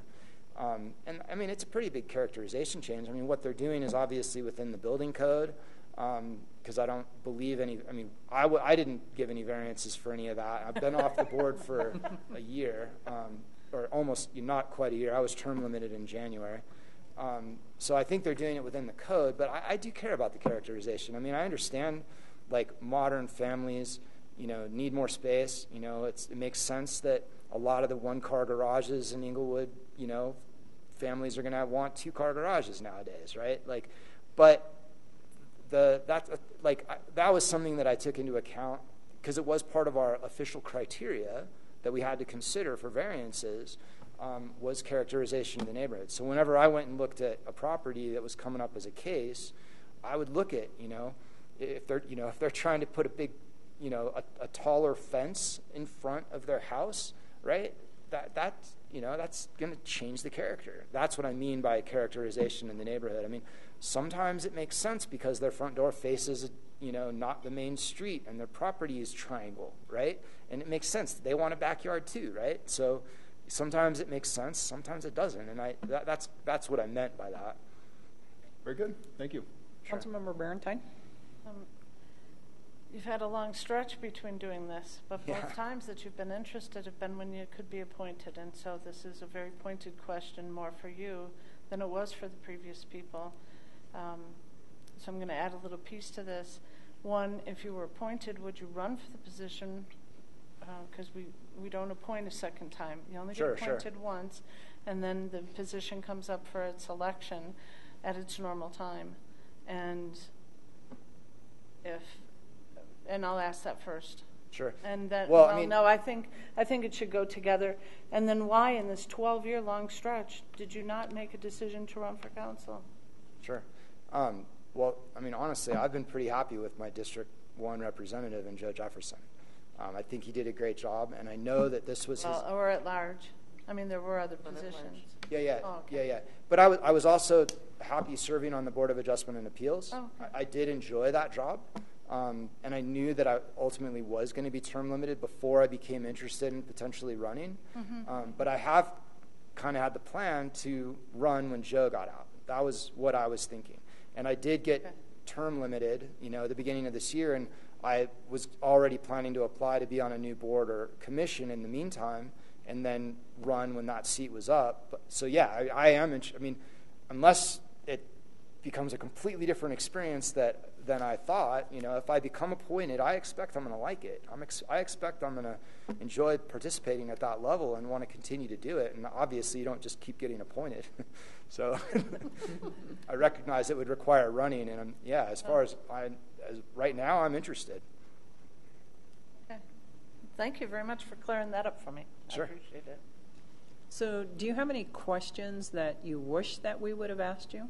[SPEAKER 13] them. And I mean, it's a pretty big characterization change. I mean, what they're doing is obviously within the building code, because I don't believe any. I mean, I didn't give any variances for any of that. I've been off the board for a year, or almost not quite a year. I was term limited in January. So I think they're doing it within the code, but I do care about the characterization. I mean, I understand, like, modern families, need more space. It makes sense that a lot of the 1-car garages in Inglewood, families are going to want 2-car garages nowadays, right? But that was something that I took into account because it was part of our official criteria that we had to consider for variances. Was characterization of the neighborhood. So whenever I went and looked at a property that was coming up as a case, I would look at, if they're trying to put a big, a taller fence in front of their house, right? That's going to change the character. That's what I mean by characterization in the neighborhood. I mean, sometimes it makes sense because their front door faces, not the main street, and their property is triangle, right? And it makes sense. They want a backyard too, right? So sometimes it makes sense, sometimes it doesn't, and that's what I meant by that.
[SPEAKER 6] Very good. Thank you.
[SPEAKER 1] Sure. Councilmember Barentine.
[SPEAKER 2] You've had a long stretch between doing this, but both times that you've been interested have been when you could be appointed, and so this is a very pointed question more for you than it was for the previous people. So I'm going to add a little piece to this. One, if you were appointed, would you run for the position? Because we don't appoint a second time. You only get appointed once, and then the position comes up for its election at its normal time. And I'll ask that first.
[SPEAKER 13] Sure.
[SPEAKER 2] And then, I think it should go together. And then why, in this 12-year long stretch, did you not make a decision to run for council?
[SPEAKER 13] Sure. Well, I mean, honestly, I've been pretty happy with my District 1 representative and Joe Jefferson. I think he did a great job, and I know that this was his...
[SPEAKER 2] Or at large. I mean, there were other positions.
[SPEAKER 13] Yeah.
[SPEAKER 2] Oh, okay.
[SPEAKER 13] Yeah. But I was also happy serving on the Board of Adjustment and Appeals.
[SPEAKER 2] Oh, okay.
[SPEAKER 13] I did enjoy that job, and I knew that I ultimately was going to be term limited before I became interested in potentially running.
[SPEAKER 2] Mm-hmm.
[SPEAKER 13] But I have kind of had the plan to run when Joe got out. That was what I was thinking. And I did get term limited, at the beginning of this year, and I was already planning to apply to be on a new board or commission in the meantime, and then run when that seat was up. So yeah, I am. Unless it becomes a completely different experience than I thought, if I become appointed, I expect I'm going to like it. I expect I'm going to enjoy participating at that level and want to continue to do it. And obviously, you don't just keep getting appointed. So I recognize it would require running, and as far as right now, I'm interested.
[SPEAKER 2] Okay. Thank you very much for clearing that up for me.
[SPEAKER 13] Sure.
[SPEAKER 2] I appreciate it.
[SPEAKER 1] So do you have any questions that you wish that we would have asked you?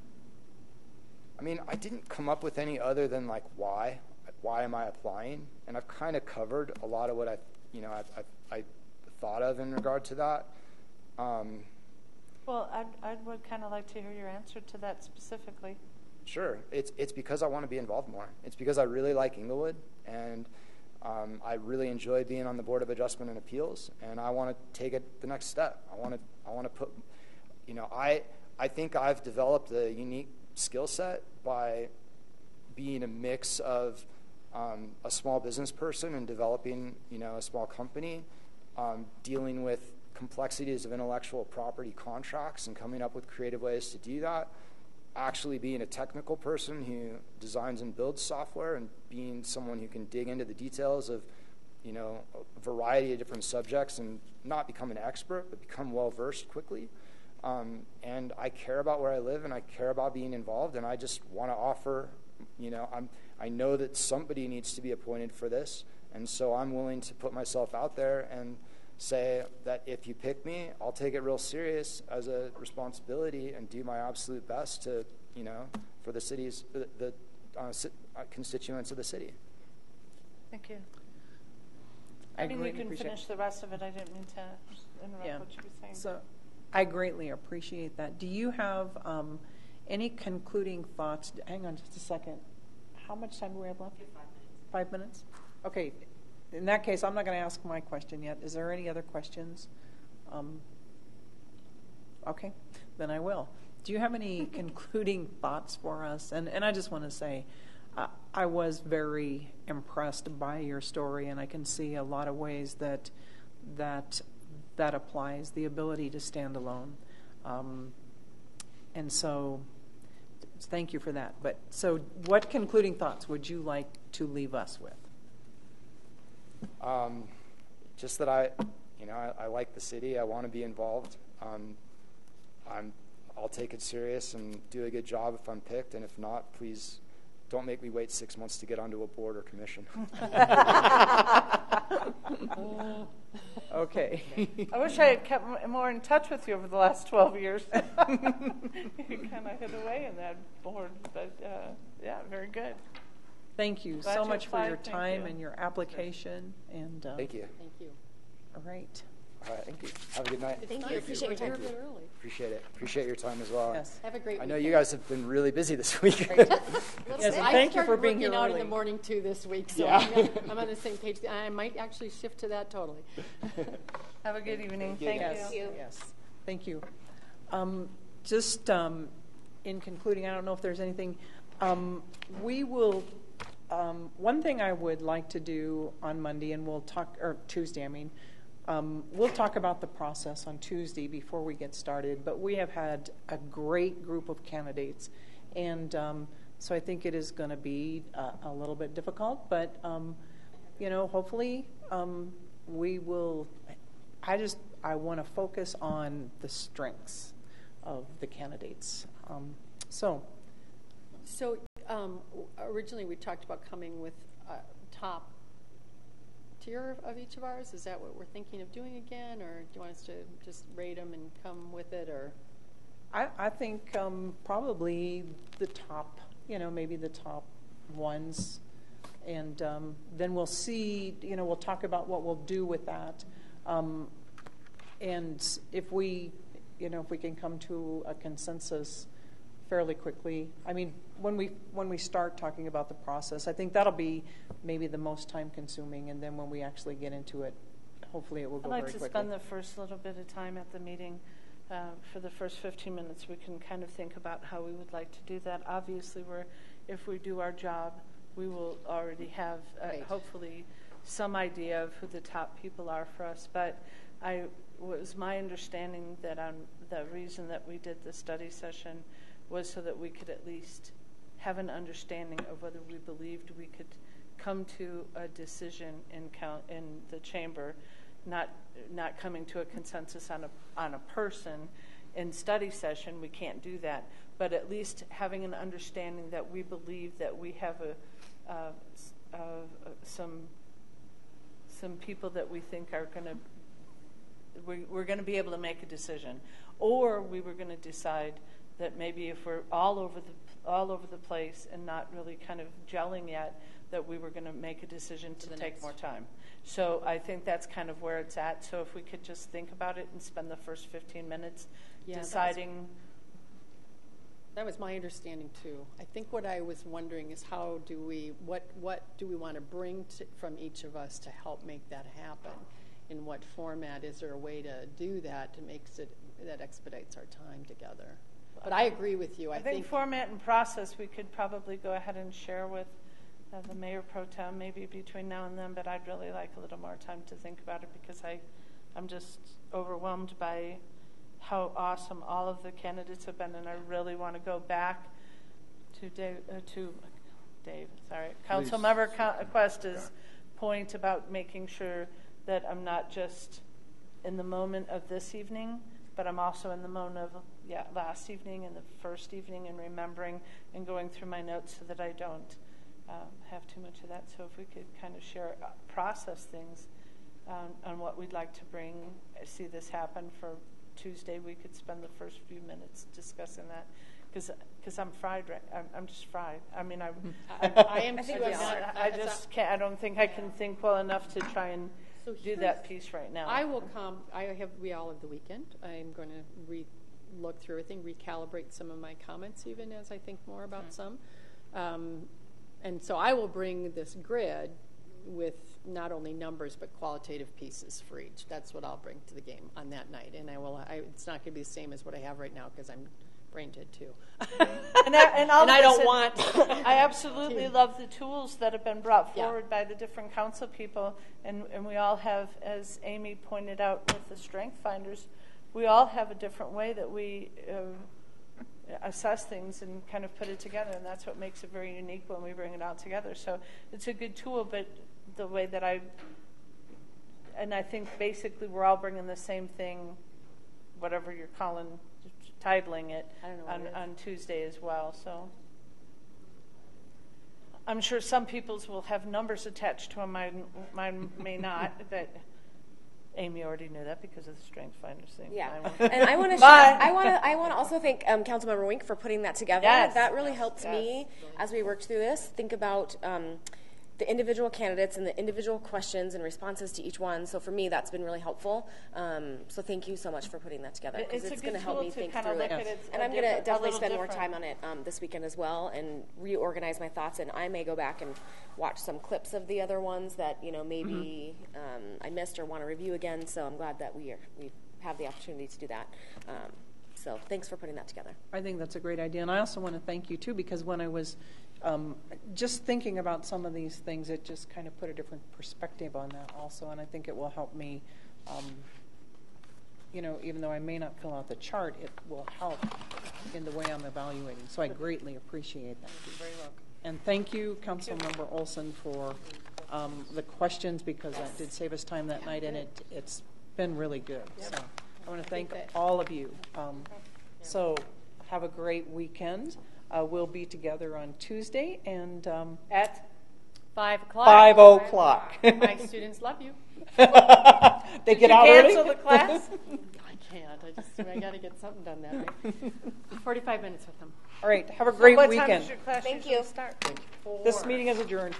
[SPEAKER 13] I didn't come up with any other than why am I applying? And I've kind of covered a lot of what I thought of in regard to that.
[SPEAKER 2] Well, I would kind of like to hear your answer to that specifically.
[SPEAKER 13] Sure. It's because I want to be involved more. It's because I really like Inglewood, and I really enjoy being on the Board of Adjustment and Appeals, and I want to take it the next step. I want to put, I think I've developed a unique skill set by being a mix of a small business person and developing, a small company, dealing with complexities of intellectual property contracts and coming up with creative ways to do that, actually being a technical person who designs and builds software, and being someone who can dig into the details of, a variety of different subjects and not become an expert, but become well-versed quickly. And I care about where I live, and I care about being involved, and I just want to offer, I know that somebody needs to be appointed for this, and so I'm willing to put myself out there and say that if you pick me, I'll take it real serious as a responsibility and do my absolute best to, for the city's, the constituents of the city.
[SPEAKER 2] Thank you.
[SPEAKER 1] I
[SPEAKER 2] mean, you
[SPEAKER 1] greatly
[SPEAKER 2] can
[SPEAKER 1] appreciate
[SPEAKER 2] finish the rest of it. I didn't mean to interrupt what you were saying.
[SPEAKER 1] So I greatly appreciate that. Do you have any concluding thoughts? Hang on just a second. How much time do we have left? 5 minutes. 5 minutes? Okay. In that case, I'm not going to ask my question yet. Is there any other questions? Okay, then I will. Do you have any concluding thoughts for us? And I just want to say, I was very impressed by your story, and I can see a lot of ways that applies, the ability to stand alone. And so thank you for that. But so what concluding thoughts would you like to leave us with?
[SPEAKER 13] Just that I like the city. I want to be involved. I'll take it serious and do a good job if I'm picked, and if not, please don't make me wait 6 months to get onto a board or commission.
[SPEAKER 1] Okay.
[SPEAKER 2] I wish I had kept more in touch with you over the last 12 years. You kind of hid away in that board, but yeah, very good.
[SPEAKER 1] Thank you
[SPEAKER 2] Glad
[SPEAKER 1] so
[SPEAKER 2] you
[SPEAKER 1] much for your
[SPEAKER 2] applied. Thank
[SPEAKER 1] time
[SPEAKER 2] you.
[SPEAKER 1] and your application. And
[SPEAKER 13] Thank you.
[SPEAKER 4] Thank you.
[SPEAKER 1] all right.
[SPEAKER 13] All right. Thank you. Have a good night.
[SPEAKER 7] Thank you. Appreciate your time.
[SPEAKER 4] A bit early.
[SPEAKER 13] Appreciate it. Appreciate your time as well.
[SPEAKER 1] Yes.
[SPEAKER 4] Have a great
[SPEAKER 13] I
[SPEAKER 4] weekend.
[SPEAKER 13] know you guys have been really busy this week.
[SPEAKER 1] Yes, and thank you for being
[SPEAKER 4] I
[SPEAKER 1] here
[SPEAKER 4] started working out in
[SPEAKER 1] early.
[SPEAKER 4] the morning too this week, so
[SPEAKER 13] Yeah.
[SPEAKER 4] I'm on the same page. I might actually shift to that totally.
[SPEAKER 2] Have a good evening.
[SPEAKER 13] Thank you.
[SPEAKER 2] Thank you.
[SPEAKER 1] Yes. Thank you. Just in concluding, I don't know if there's anything. We will. One thing I would like to do on Monday, and we'll talk, or Tuesday, I mean, we'll talk about the process on Tuesday before we get started. But we have had a great group of candidates, and so I think it is going to be a little bit difficult. But hopefully, we will. I want to focus on the strengths of the candidates. So
[SPEAKER 4] originally we talked about coming with a top tier of each of ours. Is that what we're thinking of doing again, or do you want us to just rate them and come with it, or?
[SPEAKER 1] I think probably the top, maybe the top ones, and then we'll see. We'll talk about what we'll do with that, and if we can come to a consensus fairly quickly. I mean, when we start talking about the process, I think that'll be maybe the most time-consuming, and then when we actually get into it, hopefully it will go very
[SPEAKER 2] I'd like
[SPEAKER 1] quickly.
[SPEAKER 2] to spend the first little bit of time at the meeting for the first 15 minutes, we can kind of think about how we would like to do that. Obviously, if we do our job, we will already have, hopefully, some idea of who the top people are for us. But it was my understanding that the reason that we did the study session was so that we could at least have an understanding of whether we believed we could come to a decision in the chamber, not coming to a consensus on a person. In study session, we can't do that, but at least having an understanding that we believe that we have some people that we think are going to we're going to be able to make a decision, or we were going to decide that maybe if we're all over the place and not really kind of gelling yet, that we were going to make a decision to take more time. So I think that's kind of where it's at. So if we could just think about it and spend the first 15 minutes deciding.
[SPEAKER 4] That was my understanding too. I think what I was wondering is what do we want to bring from each of us to help make that happen? In what format? Is there a way to do that that expedites our time together? But I agree with you.
[SPEAKER 2] I think format and process we could probably go ahead and share with the Mayor Pro Tem maybe between now and then, but I'd really like a little more time to think about it because I'm just overwhelmed by how awesome all of the candidates have been, and I really want to go back to Councilmember Cuesta's point about making sure that I'm not just in the moment of this evening, but I'm also in the moment of last evening and the first evening, and remembering and going through my notes so that I don't have too much of that. So if we could kind of process things on what we'd like to see this happen for Tuesday, we could spend the first few minutes discussing that. Because I'm fried, I'm just fried. I mean, I
[SPEAKER 4] am too.
[SPEAKER 2] I just can't. I don't think I can think well enough to try and do that piece right now.
[SPEAKER 4] I will come. We all have the weekend. I'm going to look through everything, recalibrate some of my comments, even as I think more about some. And so I will bring this grid with not only numbers but qualitative pieces for each. That's what I'll bring to the game on that night. And it's not going to be the same as what I have right now because I'm brain dead too.
[SPEAKER 2] and I don't want. I absolutely love the tools that have been brought forward by the different council people, and we all have, as Amy pointed out with the strength finders, we all have a different way that we assess things and kind of put it together, and that's what makes it very unique when we bring it all together. So it's a good tool, but the way that I think basically we're all bringing the same thing, whatever you're titling it, on Tuesday as well. So I'm sure some people's will have numbers attached to them. Mine may not, but Amy already knew that because of the strength finders thing.
[SPEAKER 7] Yeah, and I want to also thank Councilmember Wink for putting that together.
[SPEAKER 2] Yes.
[SPEAKER 7] That really helped me as we worked through this. Think about the individual candidates and the individual questions and responses to each one. So for me, that's been really helpful. So thank you so much for putting that together because it's going to help me think through it. And I'm going to definitely spend more time on it this weekend as well and reorganize my thoughts. And I may go back and watch some clips of the other ones that maybe I missed or want to review again. So I'm glad that we have the opportunity to do that. So thanks for putting that together.
[SPEAKER 1] I think that's a great idea. And I also want to thank you, too, because when I was just thinking about some of these things, it just kind of put a different perspective on that also. And I think it will help me, even though I may not fill out the chart, it will help in the way I'm evaluating. So I greatly appreciate that.
[SPEAKER 2] You're very welcome.
[SPEAKER 1] And thank you, Councilmember Olson, for the questions, because that did save us time that night, and it's been really good. So I want to thank all of you. So have a great weekend. We'll be together on Tuesday and
[SPEAKER 2] at
[SPEAKER 4] 5 o'clock.
[SPEAKER 1] 5 o'clock.
[SPEAKER 4] My students love you.
[SPEAKER 1] They get out early?
[SPEAKER 2] Cancel the class?
[SPEAKER 4] I can't. I got to get something done that night. 45 minutes with them.
[SPEAKER 1] All right. Have a great
[SPEAKER 2] What
[SPEAKER 1] weekend.
[SPEAKER 2] time does your class
[SPEAKER 7] Thank
[SPEAKER 2] usually
[SPEAKER 7] you.
[SPEAKER 2] start?
[SPEAKER 1] This meeting is adjourned.